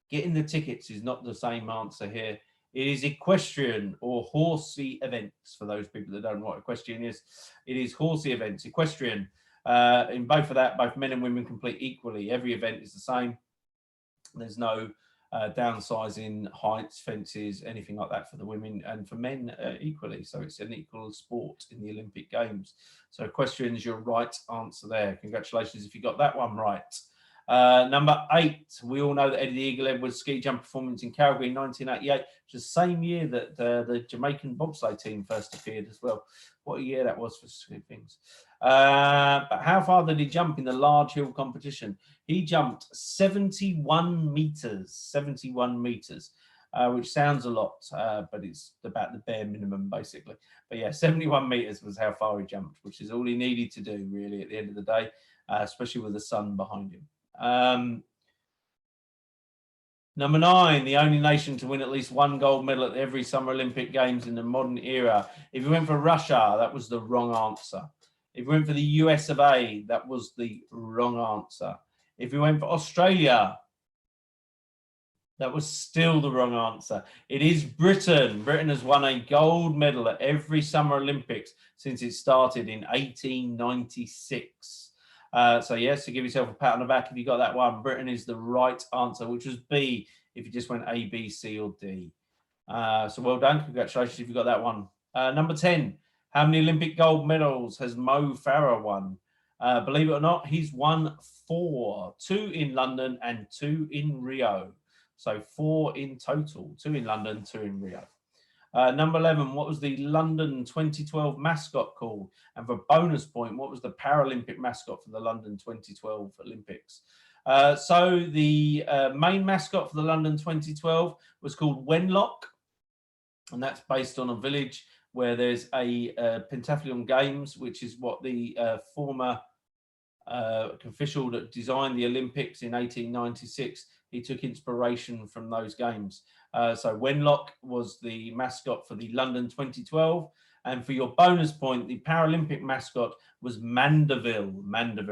Getting the tickets is not the same answer here. It is equestrian or horsey events. For those people that don't know what equestrian is, it is horsey events, equestrian. In both of that, both men and women compete equally. Every event is the same. There's no downsizing, heights, fences, anything like that for the women, and for men equally. So it's an equal sport in the Olympic Games. So equestrian is your right answer there. Congratulations if you got that one right. Number 8, we all know that Eddie the Eagle Edwards ski jump performance in Calgary in 1988, which is the same year that the Jamaican bobsleigh team first appeared as well. What a year that was for ski things. But how far did he jump in the large hill competition? He jumped 71 meters, 71 meters, which sounds a lot, but it's about the bare minimum, basically. But yeah, 71 meters was how far he jumped, which is all he needed to do, really, at the end of the day, especially with the sun behind him. Number 9, the only nation to win at least 1 gold medal at every Summer Olympic Games in the modern era. If you went for Russia, that was the wrong answer. If you went for the US of A, that was the wrong answer. If you went for Australia, that was still the wrong answer. It is Britain. Britain has won a gold medal at every Summer Olympics since it started in 1896. So yes, to give yourself a pat on the back if you got that one. Britain is the right answer, which was B if you just went A, B, C or D. So well done. Congratulations if you got that one. Number 10, how many Olympic gold medals has Mo Farah won? Believe it or not, he's won 4, 2 in London and 2 in Rio. So 4 in total, 2 in London, 2 in Rio. Number 11, what was the London 2012 mascot called? And for bonus point, what was the Paralympic mascot for the London 2012 Olympics? So the main mascot for the London 2012 was called Wenlock, and that's based on a village where there's a pentathlon games, which is what the former official that designed the Olympics in 1896, he took inspiration from those games. So Wenlock was the mascot for the London 2012. And for your bonus point, the Paralympic mascot was Mandeville,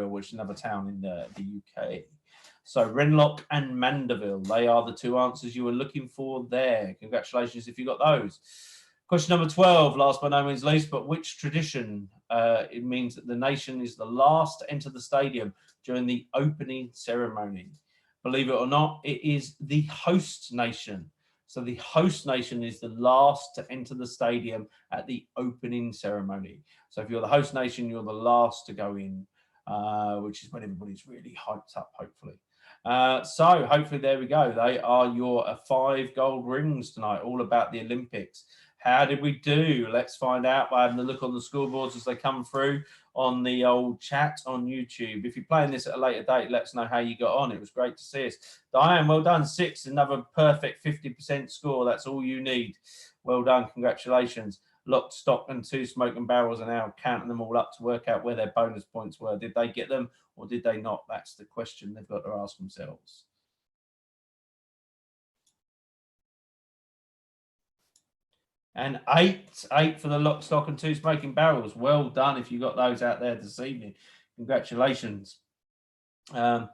which is another town in the UK. So Wenlock and Mandeville, they are the 2 answers you were looking for there. Congratulations if you got those. Question number 12, last but no means least, but which tradition? It means that the nation is the last to enter the stadium during the opening ceremony. Believe it or not, it is the host nation. So the host nation is the last to enter the stadium at the opening ceremony. So if you're the host nation, you're the last to go in, which is when everybody's really hyped up, hopefully. So hopefully there we go. They are your 5 gold rings tonight, all about the Olympics. How did we do? Let's find out by having a look on the scoreboards as they come through on the old chat on YouTube. If you're playing this at a later date, let us know how you got on. It was great to see us. Diane, well done. 6, another perfect 50% score. That's all you need. Well done. Congratulations. Lock, stock, and 2 smoking barrels are now counting them all up to work out where their bonus points were. Did they get them or did they not? That's the question they've got to ask themselves. And 8 for the lock, stock, and 2 smoking barrels. Well done if you got those out there this evening. Congratulations. So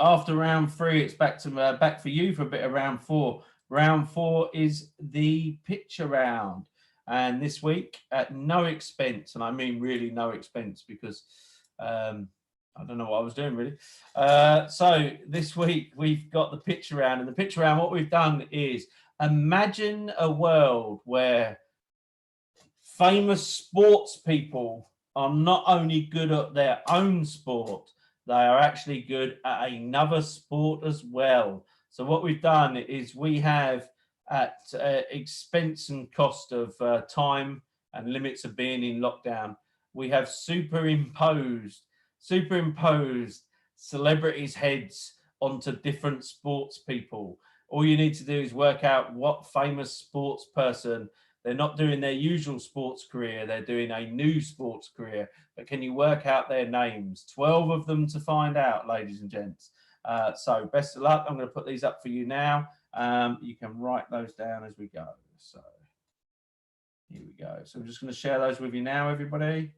after round 3, it's back for you for a bit of round 4. Round 4 is the picture round, and this week at no expense, and I mean really no expense because I don't know what I was doing really. So this week we've got the picture round, and the picture round, what we've done is imagine a world where famous sports people are not only good at their own sport, they are actually good at another sport as well. So what we've done is we have, at expense and cost of time and limits of being in lockdown, we have superimposed celebrities' heads onto different sports people. All you need to do is work out what famous sports person, they're not doing their usual sports career, they're doing a new sports career, but can you work out their names? 12 of them to find out, ladies and gents. So best of luck. I'm going to put these up for you now. You can write those down as we go. So here we go. So I'm just going to share those with you now, everybody.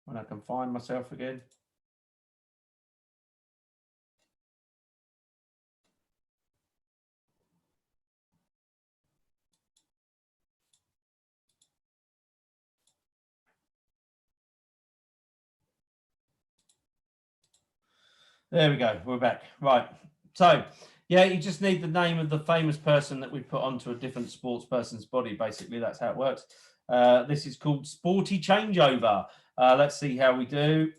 When I can find myself again. There we go. We're back. Right. So, yeah, you just need the name of the famous person that we put onto a different sports person's body. Basically, that's how it works. This is called Sporty Changeover. Let's see how we do.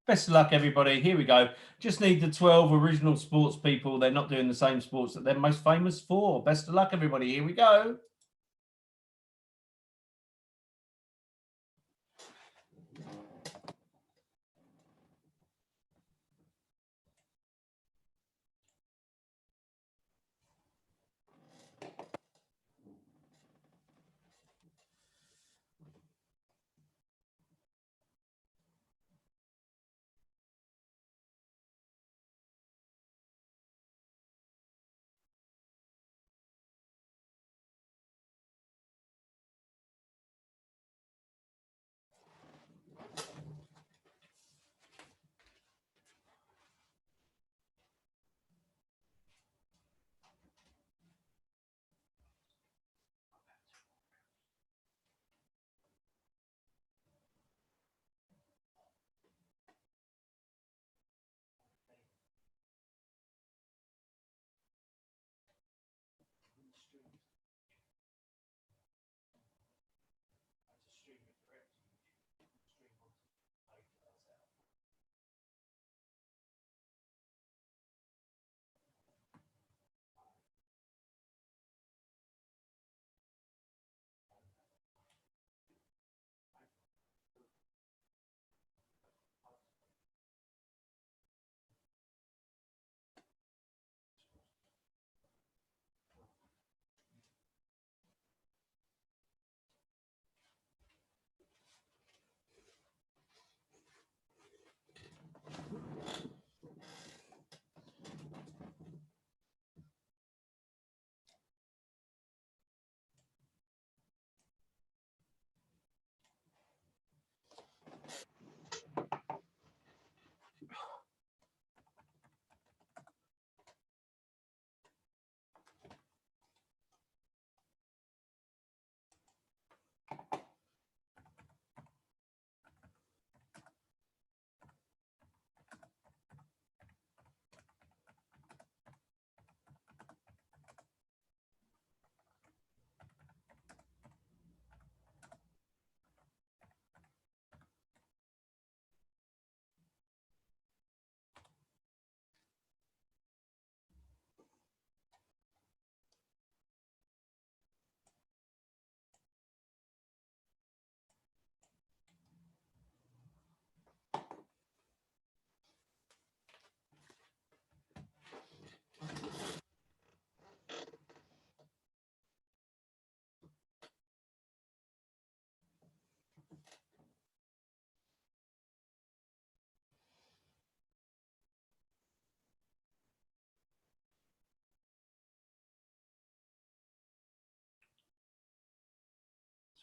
Best of luck, everybody. Here we go. Just need the 12 original sports people. They're not doing the same sports that they're most famous for. Best of luck, everybody. Here we go.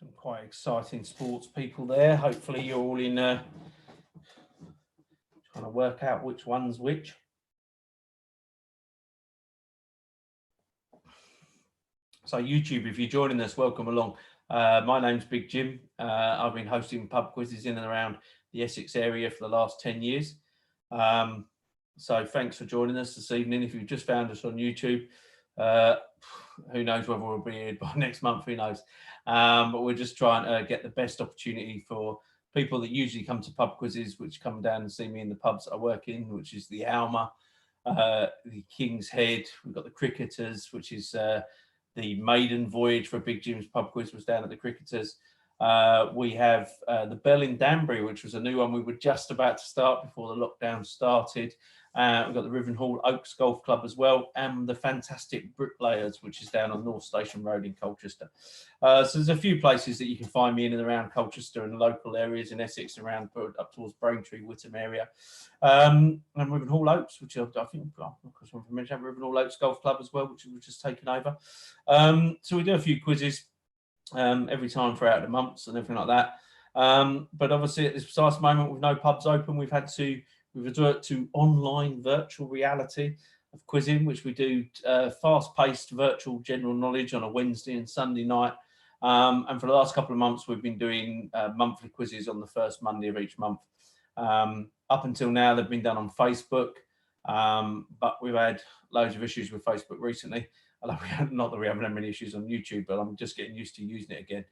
Some quite exciting sports people there. Hopefully you're all in trying to work out which one's which. So YouTube, if you're joining us, welcome along. My name's Big Jim. I've been hosting pub quizzes in and around the Essex area for the last 10 years. So thanks for joining us this evening. If you've just found us on YouTube, who knows whether we'll be here by next month, who knows. But we're just trying to get the best opportunity for people that usually come to pub quizzes, which come down and see me in the pubs I work in, which is the Alma, the King's Head. We've got the Cricketers, which is the maiden voyage for Big Jim's pub quiz was down at the Cricketers. We have the Bell in Danbury, which was a new one we were just about to start before the lockdown started. We've got the Rivenhall Oaks Golf Club as well, and the fantastic Bricklayers, which is down on North Station Road in Colchester. So there's a few places that you can find me in and around Colchester and local areas in Essex, around up towards Braintree, Witham area. And Rivenhall Oaks, which I think, because I'm from Rivenhall Oaks Golf Club as well, which we've just taken over. So we do a few quizzes every time throughout the months and everything like that. But obviously at this precise moment with no pubs open, we've resorted to online virtual reality of quizzing, which we do fast-paced virtual general knowledge on a Wednesday and Sunday night. And for the last couple of months, we've been doing monthly quizzes on the first Monday of each month. Up until now, they've been done on Facebook, but we've had loads of issues with Facebook recently. Not that we haven't had many issues on YouTube, but I'm just getting used to using it again.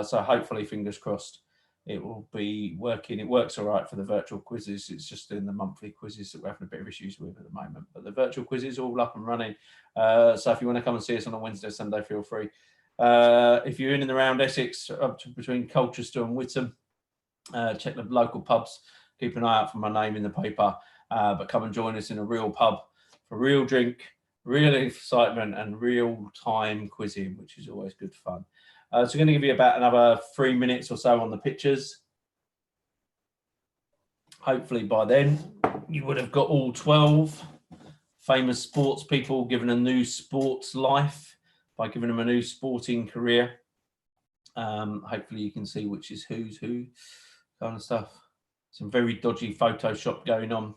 So hopefully, fingers crossed, it will be working. It works all right for the virtual quizzes. It's just in the monthly quizzes that we're having a bit of issues with at the moment. But the virtual quizzes are all up and running. So if you want to come and see us on a Wednesday or Sunday, feel free. If you're in and around Essex, up to between Colchester and Witham, check the local pubs. Keep an eye out for my name in the paper. But come and join us in a real pub for real drink, real excitement, and real time quizzing, which is always good fun. So I'm going to give you about another 3 minutes or so on the pictures. Hopefully by then you would have got all 12 famous sports people given a new sports life by giving them a new sporting career. Hopefully you can see which is who's who kind of stuff. Some very dodgy Photoshop going on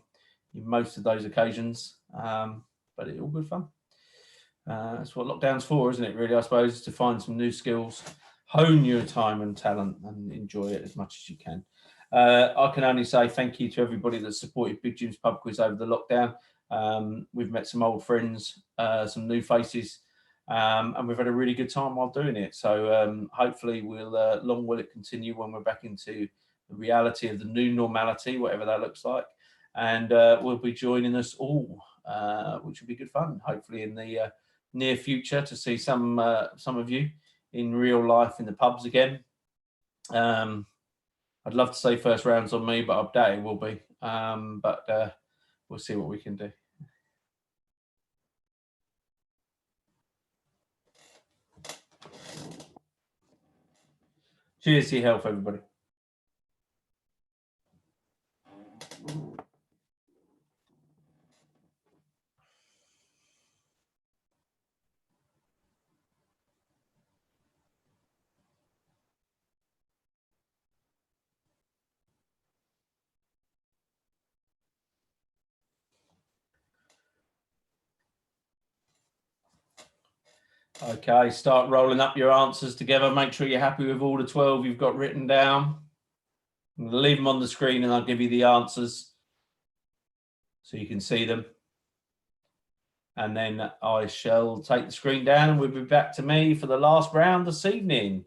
in most of those occasions, but it's all good fun. That's what lockdown's for, isn't it, really, I suppose, to find some new skills, hone your time and talent, and enjoy it as much as you can. I can only say thank you to everybody that supported Big Jim's Pub Quiz over the lockdown. We've met some old friends, some new faces, and we've had a really good time while doing it. So hopefully long will it continue when we're back into the reality of the new normality, whatever that looks like. And will be joining us all, which will be good fun, hopefully in the near future, to see some of you in real life in the pubs again. I'd love to say first round's on me, but I doubt it will be. But we'll see what we can do. Cheers to your health, everybody. Okay, start rolling up your answers together. Make sure you're happy with all the 12 you've got written down. I'm going to leave them on the screen and I'll give you the answers so you can see them. And then I shall take the screen down and we'll be back to me for the last round this evening.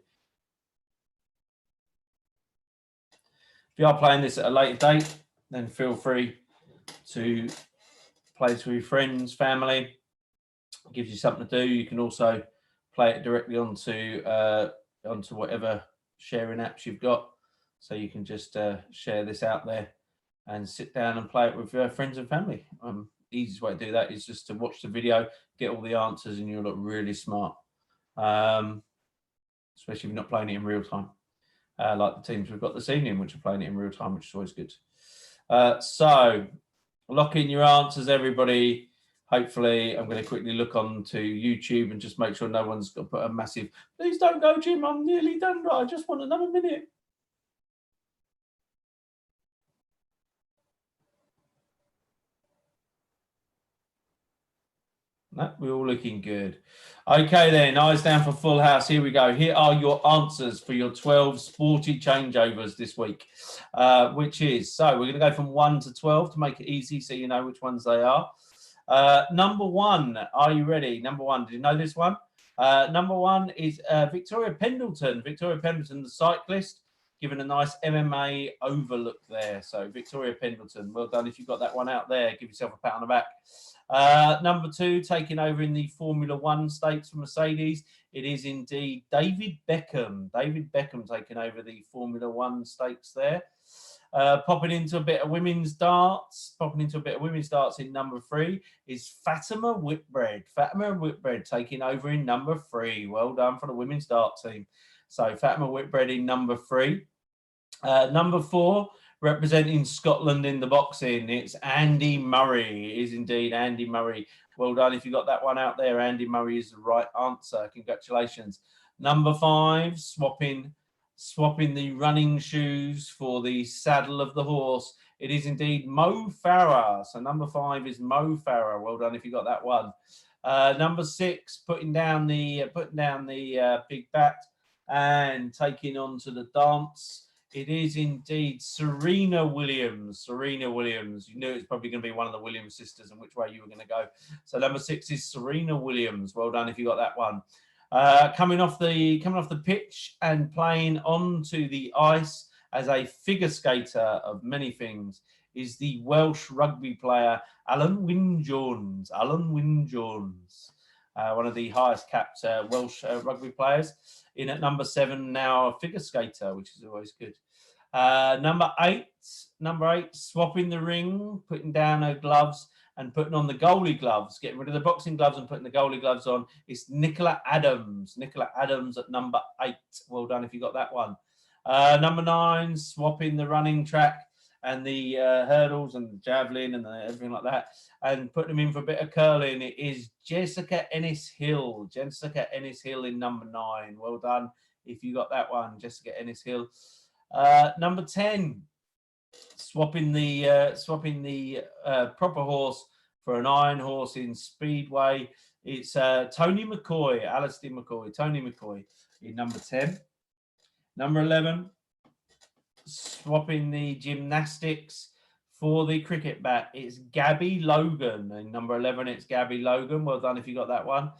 If you are playing this at a later date, then feel free to play this with your friends, family. It gives you something to do. You can also play it directly onto whatever sharing apps you've got. So you can just share this out there and sit down and play it with friends and family. Easiest way to do that is just to watch the video, get all the answers, and you'll look really smart. Especially if you're not playing it in real time. Like the teams we've got this evening, which are playing it in real time, which is always good. So lock in your answers, everybody. hopefully, I'm going to quickly look on to YouTube and just make sure no one's got to put a massive, please don't go, Jim, I'm nearly done. I just want another minute. No, we're all looking good. Okay, then, eyes down for Full House. Here we go. Here are your answers for your 12 sporty changeovers this week, which is, so we're going to go from 1 to 12 to make it easy so you know which ones they are. Number 1, are you ready? Number 1, did you know this one? Number 1 is Victoria Pendleton. Victoria Pendleton, the cyclist, given a nice MMA overlook there. So Victoria Pendleton, well done if you got that one out there. Give yourself a pat on the back. Number 2, taking over in the Formula One stakes for Mercedes, it is indeed David Beckham. David Beckham taking over the Formula One stakes there. Popping into a bit of women's darts. In number 3 is Fatima Whitbread. Fatima Whitbread taking over in number 3. Well done for the women's dart team. So Fatima Whitbread in number 3. Number 4, representing Scotland in the boxing, it's Andy Murray. It is indeed Andy Murray. Well done if you got that one out there. Andy Murray is the right answer. Congratulations. Number 5, swapping the running shoes for the saddle of the horse. It is indeed Mo Farah. So number 5 is Mo Farah. Well done if you got that one. Number 6, putting down the big bat and taking on to the dance. It is indeed Serena Williams. Serena Williams. You knew it's probably going to be one of the Williams sisters and which way you were going to go. So number 6 is Serena Williams. Well done if you got that one. Coming off the pitch and playing onto the ice as a figure skater of many things is the Welsh rugby player Alan Wynne-Jones. Alan Wynne-Jones, one of the highest capped Welsh rugby players. In at number 7 now, a figure skater, which is always good. Number 8, swapping the ring, putting down her gloves and putting on the goalie gloves, getting rid of the boxing gloves and putting the goalie gloves on. It's Nicola Adams. Nicola Adams at number 8. Well done if you got that one. Number 9, swapping the running track and the hurdles and the javelin and everything like that, and put them in for a bit of curling. It is Jessica Ennis-Hill. Jessica Ennis-Hill in number 9. Well done if you got that one, Jessica Ennis-Hill. Number 10, swapping the proper horse for an iron horse in Speedway. It's Tony McCoy, Alistair McCoy, Tony McCoy in number 10. Number 11, swapping the gymnastics for the cricket bat, it's Gabby Logan. In number 11, it's Gabby Logan. Well done if you got that one.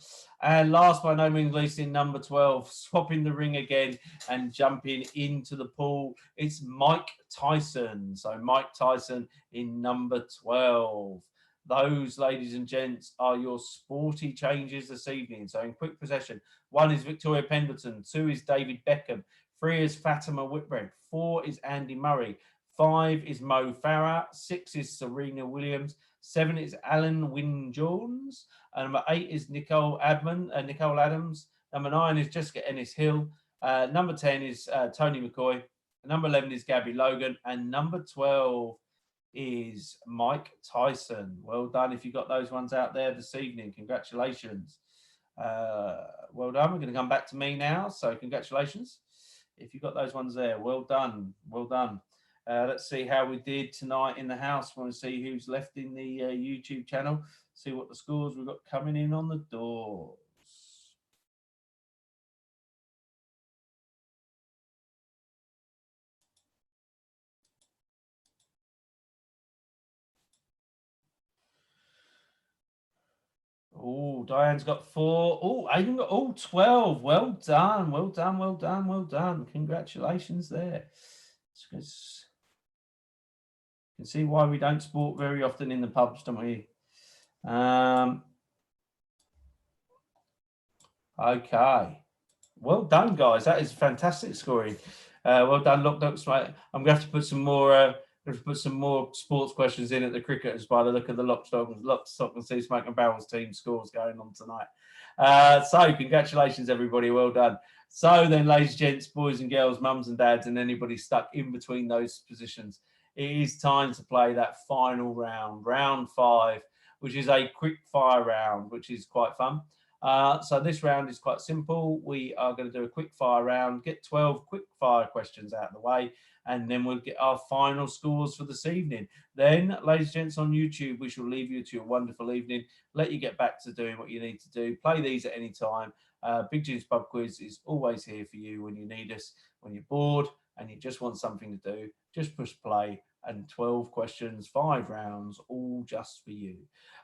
And last but no means least, in number 12, swapping the ring again and jumping into the pool, it's Mike Tyson. So Mike Tyson in number 12. Those, ladies and gents, are your sporty changes this evening. So in quick possession, 1 is Victoria Pendleton, 2 is David Beckham, 3 is Fatima Whitbread, 4 is Andy Murray, 5 is Mo Farah, 6 is Serena Williams, 7 is Alan Wynne-Jones, and number 8 is Nicole Adams, number 9 is Jessica Ennis-Hill, number 10 is Tony McCoy, number 11 is Gabby Logan, and number 12 is Mike Tyson. Well done if you got those ones out there this evening. Congratulations. Well done. We're going to come back to me now, so congratulations if you got those ones there. Well done. Well done. Let's see how we did tonight in the house. We want to see who's left in the YouTube channel, see what the scores we've got coming in on the doors. Oh, Diane's got 4. Oh, Aidan got 12. Well done. Well done. Well done. Well done. Congratulations there. You can see why we don't sport very often in the pubs, don't we? Okay. Well done, guys. That is fantastic scoring. Well done, Lockdogs. Right. I'm going to have to put some more sports questions in at the cricketers by the look of the Lockstock and Sea Smoke and Barrels team scores going on tonight. So congratulations, everybody. Well done. So then, ladies and gents, boys and girls, mums and dads, and anybody stuck in between those positions, it is time to play that final round, round 5, which is a quick fire round, which is quite fun. So this round is quite simple. We are going to do a quick fire round, get 12 quick fire questions out of the way, and then we'll get our final scores for this evening. Then, ladies and gents on YouTube, we shall leave you to your wonderful evening, let you get back to doing what you need to do. Play these at any time. Big Jim's Pub Quiz is always here for you when you need us, when you're bored and you just want something to do. Just push play, and 12 questions, 5 rounds, all just for you.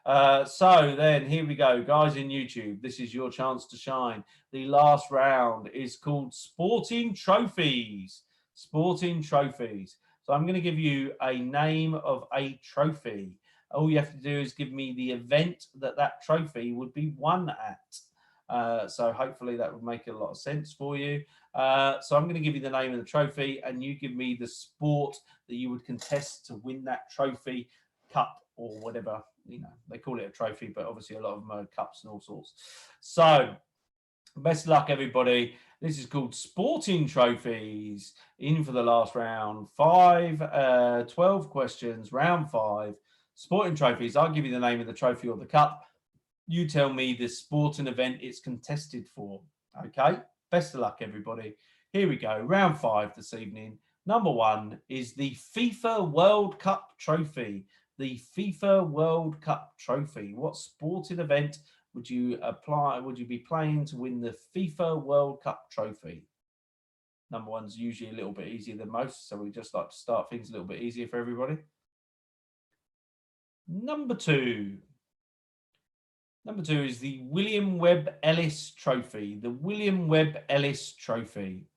So then here we go, guys in YouTube. This is your chance to shine. The last round is called Sporting Trophies. Sporting Trophies. So I'm going to give you a name of a trophy. All you have to do is give me the event that that trophy would be won at. So hopefully that would make a lot of sense for you. So I'm going to give you the name of the trophy, and you give me the sport that you would contest to win that trophy, cup, or whatever. You know, they call it a trophy, but obviously a lot of them are cups and all sorts. So best of luck, everybody. This is called Sporting Trophies. In for the last round. 12 questions, round 5. Sporting Trophies. I'll give you the name of the trophy or the cup. You tell me the sporting event it's contested for. Okay? Best of luck, everybody. Here we go. Round 5 this evening. Number 1 is the FIFA World Cup Trophy. The FIFA World Cup Trophy. What sporting event would you be playing to win the FIFA World Cup Trophy? Number 1's usually a little bit easier than most, so we just like to start things a little bit easier for everybody. Number 2. Number 2 is the William Webb Ellis Trophy. The William Webb Ellis Trophy.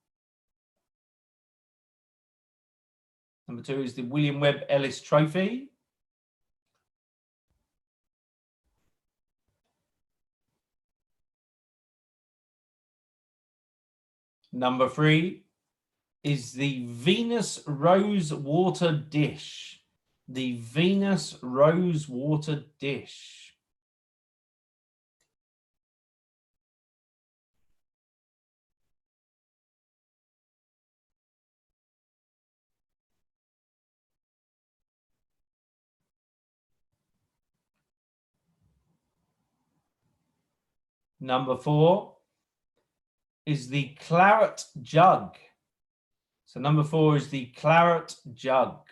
Number 2 is the William Webb Ellis Trophy. Number 3 is the Venus Rose Water Dish. The Venus Rose Water Dish. Number 4 is the Claret Jug. So number 4 is the Claret Jug.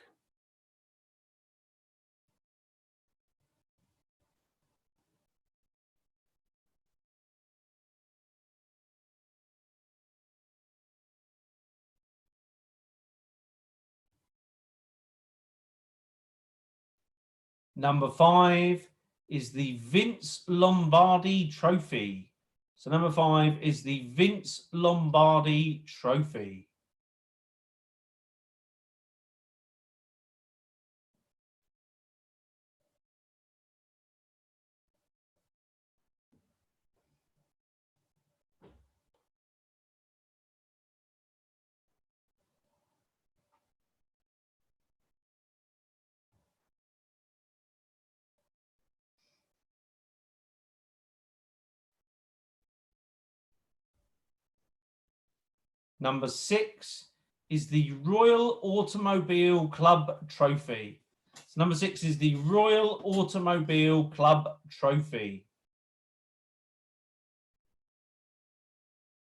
Number 5 is the Vince Lombardi Trophy. So number 5 is the Vince Lombardi Trophy. Number 6 is the Royal Automobile Club Trophy. So number 6 is the Royal Automobile Club Trophy.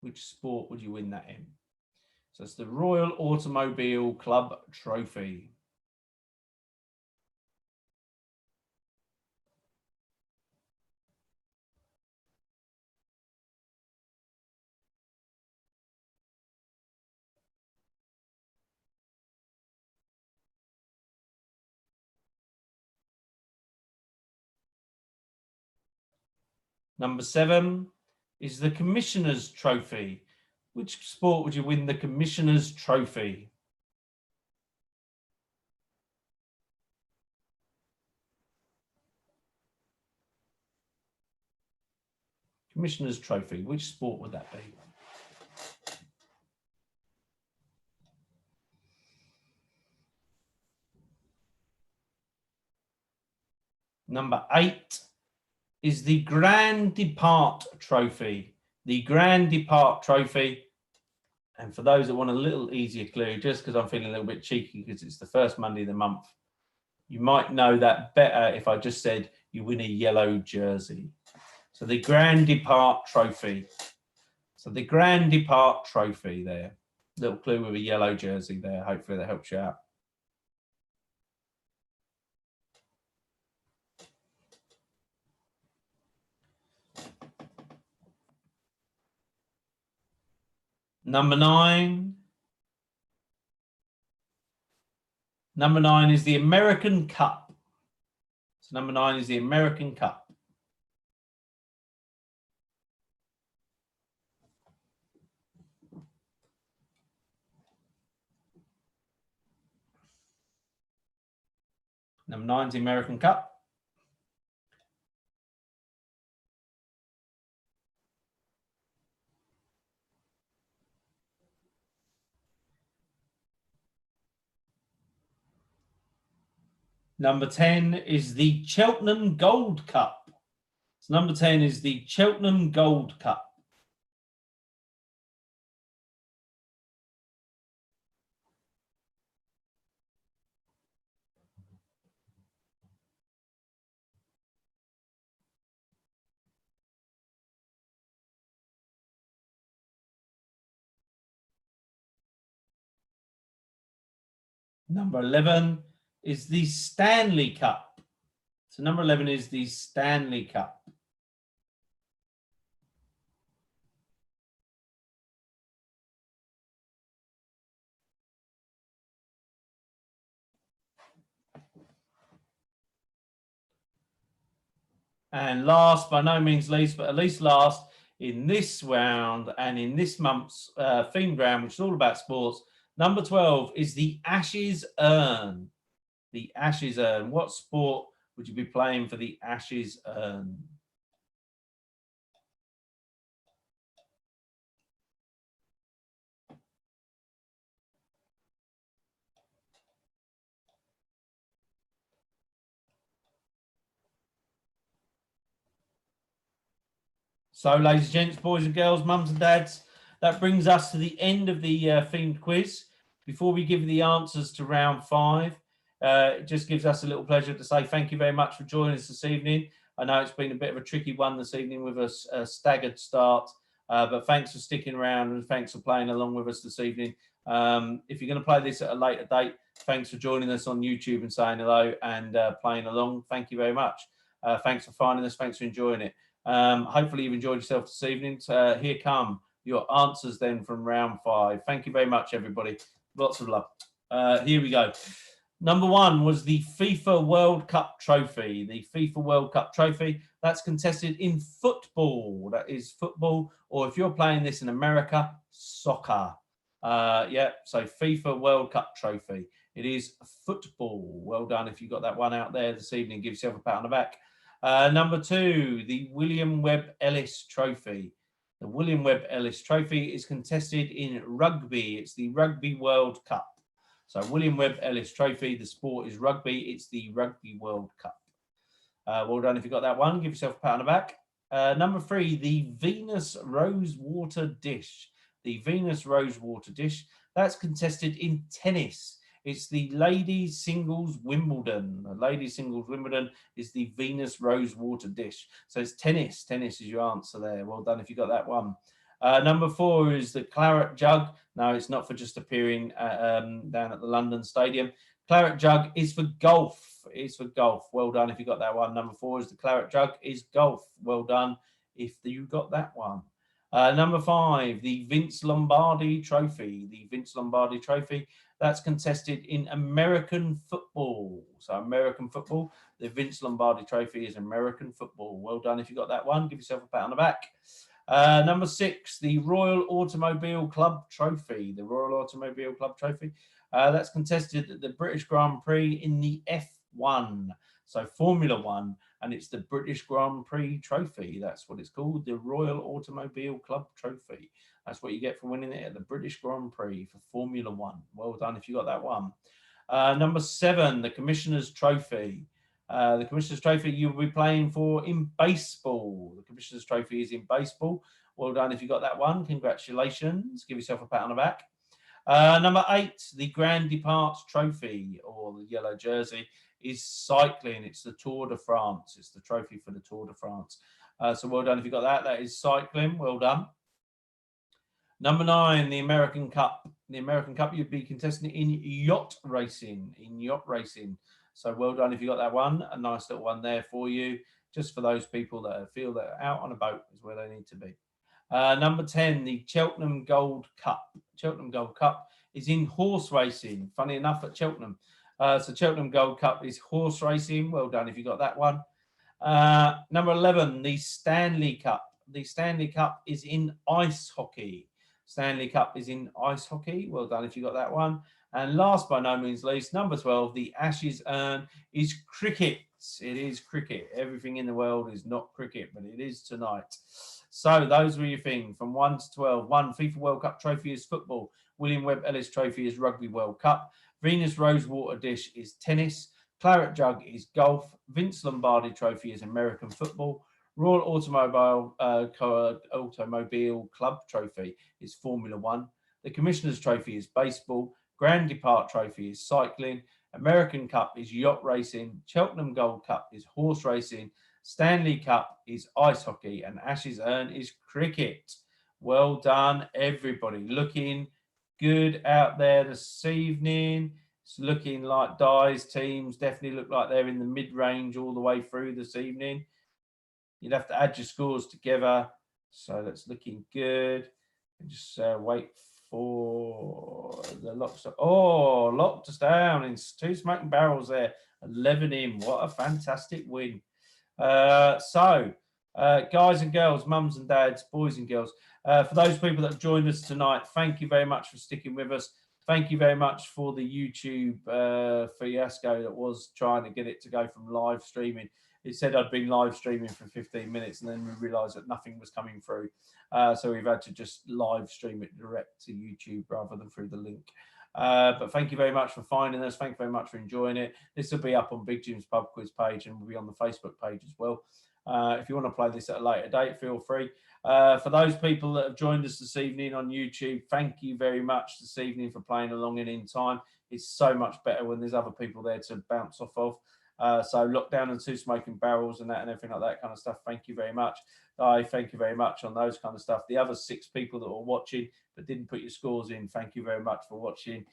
Which sport would you win that in? So it's the Royal Automobile Club Trophy. Number 7 is the Commissioner's Trophy. Which sport would you win the Commissioner's Trophy? Commissioner's Trophy. Which sport would that be? Number 8 is the Grand Depart Trophy. The Grand Depart Trophy. And for those that want a little easier clue, just because I'm feeling a little bit cheeky because it's the first Monday of the month, You might know that better if I just said you win a yellow jersey. So the Grand Depart Trophy. So the Grand Depart Trophy there. Little clue with a yellow jersey there. Hopefully that helps you out. Number 9. Number 9 is the American Cup. So number 9 is the American Cup. Number 9 is the American Cup. Number 10 is the Cheltenham Gold Cup. So number 10 is the Cheltenham Gold Cup. Number 11 is the Stanley Cup. So number 11 is the Stanley Cup. And last, by no means least, but at least last, in this round and in this month's theme round, which is all about sports, number 12 is the Ashes Urn. The Ashes Urn. What sport would you be playing for the Ashes Urn? So, ladies and gents, boys and girls, mums and dads, that brings us to the end of the themed quiz. Before we give you the answers to round 5, it just gives us a little pleasure to say thank you very much for joining us this evening. I know it's been a bit of a tricky one this evening with a staggered start, but thanks for sticking around and thanks for playing along with us this evening. If you're going to play this at a later date, thanks for joining us on YouTube and saying hello and playing along. Thank you very much. Thanks for finding us. Thanks for enjoying it. Hopefully you've enjoyed yourself this evening. Here come your answers then from round 5. Thank you very much, everybody. Lots of love. Here we go. Number 1 was the FIFA World Cup trophy. The FIFA World Cup trophy, that's contested in football. That is football, or if you're playing this in America, soccer. Yeah, so FIFA World Cup trophy. It is football. Well done if you got that one out there this evening. Give yourself a pat on the back. Number 2, the William Webb Ellis Trophy. The William Webb Ellis Trophy is contested in rugby. It's the Rugby World Cup. So William Webb Ellis Trophy, the sport is rugby. It's the Rugby World Cup. Well done if you got that one. Give yourself a pat on the back. Number 3, the Venus Rosewater Dish. The Venus Rosewater Dish. That's contested in tennis. It's the Ladies Singles Wimbledon. The Ladies Singles Wimbledon is the Venus Rosewater Dish. So it's tennis. Tennis is your answer there. Well done if you got that one. Number 4 is the Claret Jug. No, it's not for just appearing down at the London Stadium. Claret Jug is for golf. It's for golf. Well done if you got that one. Number 4 is the Claret Jug is golf. Well done if you got that one. Number 5, the Vince Lombardi Trophy. The Vince Lombardi Trophy, that's contested in American football. So American football, the Vince Lombardi Trophy is American football. Well done if you got that one. Give yourself a pat on the back. Number 6, the Royal Automobile Club Trophy. The Royal Automobile Club Trophy, that's contested at the British Grand Prix in the F1. So Formula 1, and it's the British Grand Prix Trophy. That's what it's called, the Royal Automobile Club Trophy. That's what you get for winning it at the British Grand Prix for Formula 1. Well done if you got that one. Number 7, the Commissioner's Trophy. The Commissioner's Trophy you'll be playing for in baseball. The Commissioner's Trophy is in baseball. Well done if you got that one. Congratulations. Give yourself a pat on the back. Number 8, the Grand Depart Trophy, or the yellow jersey, is cycling. It's the Tour de France. It's the trophy for the Tour de France. So well done if you got that. That is cycling. Well done. Number 9, the American Cup. The American Cup, you'd be contesting in yacht racing. So well done if you got that one. A nice little one there for you. Just for those people that feel that out on a boat is where they need to be. Number 10, the Cheltenham Gold Cup. Cheltenham Gold Cup is in horse racing. Funny enough, at Cheltenham. So Cheltenham Gold Cup is horse racing. Well done if you got that one. Number 11, the Stanley Cup. The Stanley Cup is in ice hockey. Stanley Cup is in ice hockey. Well done if you got that one. And last but no means least, number 12, the Ashes urn is cricket. It is cricket. Everything in the world is not cricket, but it is tonight. So those were your things from 1 to 12. 1, FIFA World Cup trophy is football. William Webb Ellis Trophy is Rugby World Cup. Venus Rosewater Dish is tennis. Claret Jug is golf. Vince Lombardi Trophy is American football. Royal Automobile Club Trophy is Formula 1. The Commissioner's Trophy is baseball. Grand Depart Trophy is cycling. American Cup is yacht racing. Cheltenham Gold Cup is horse racing. Stanley Cup is ice hockey. And Ashes urn is cricket. Well done, everybody. Looking good out there this evening. It's looking like Di's teams definitely look like they're in the mid-range all the way through this evening. You'd have to add your scores together. So that's looking good. And just wait for the locks. Oh, locked us down in 2 smacking barrels there. 11 in. What a fantastic win. Guys and girls, mums and dads, boys and girls, for those people that have joined us tonight, thank you very much for sticking with us. Thank you very much for the YouTube fiasco that was trying to get it to go from live streaming. It said I'd been live streaming for 15 minutes and then we realised that nothing was coming through. So we've had to just live stream it direct to YouTube rather than through the link. But thank you very much for finding us. Thank you very much for enjoying it. This will be up on Big Jim's Pub Quiz page and will be on the Facebook page as well. If you want to play this at a later date, feel free. For those people that have joined us this evening on YouTube, thank you very much this evening for playing along and in time. It's so much better when there's other people there to bounce off of. So Lockdown and 2 Smoking Barrels and that and everything like that kind of stuff. Thank you very much. Thank you very much on those kind of stuff. The other 6 people that were watching but didn't put your scores in, thank you very much for watching.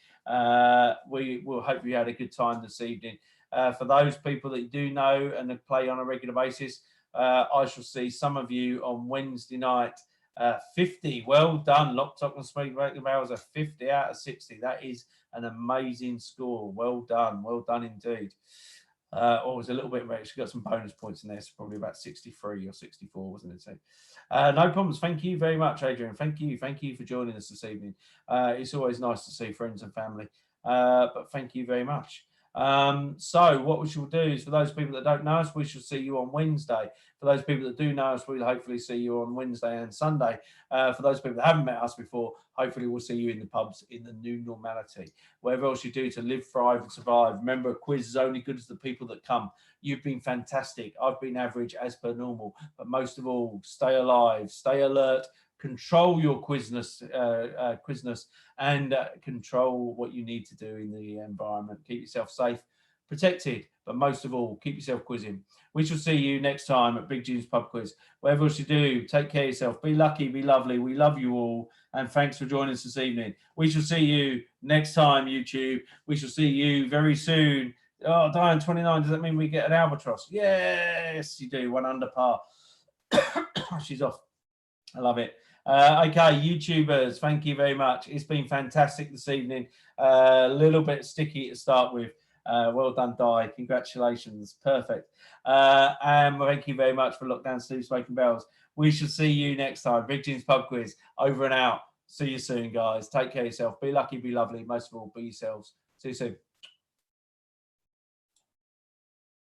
We will hope you had a good time this evening. For those people that you do know and that play on a regular basis, I shall see some of you on Wednesday night. 50. Well done. Lock, Stock and Smoking Barrels are 50 out of 60. That is an amazing score. Well done. Well done indeed. Or it was a little bit rich. Got some bonus points in there. So probably about 63 or 64, wasn't it? So, no problems. Thank you very much, Adrian. Thank you for joining us this evening. It's always nice to see friends and family. But thank you very much. So what we shall do is, for those people that don't know us, we shall see you on Wednesday. For those people that do know us, we'll hopefully see you on Wednesday and Sunday. For those people that haven't met us before, hopefully we'll see you in the pubs in the new normality. Whatever else you do to live, thrive and survive. Remember, a quiz is only good as the people that come. You've been fantastic. I've been average as per normal. But most of all, stay alive, stay alert, control your quizness and control what you need to do in the environment. Keep yourself safe, protected, but most of all, keep yourself quizzing. We shall see you next time at Big Jim's Pub Quiz. Whatever else you do, take care of yourself. Be lucky, be lovely. We love you all. And thanks for joining us this evening. We shall see you next time, YouTube. We shall see you very soon. Oh, Diane 29, does that mean we get an albatross? Yes, you do. 1 under par. She's off. I love it. Okay, YouTubers, thank you very much. It's been fantastic this evening. A little bit sticky to start with. Well done, Di. Congratulations. Perfect. And thank you very much for Lockdown, 2 Smoking Barrels. We shall see you next time. Big Jim's Pub Quiz. Over and out. See you soon, guys. Take care of yourself. Be lucky, be lovely. Most of all, be yourselves. See you soon.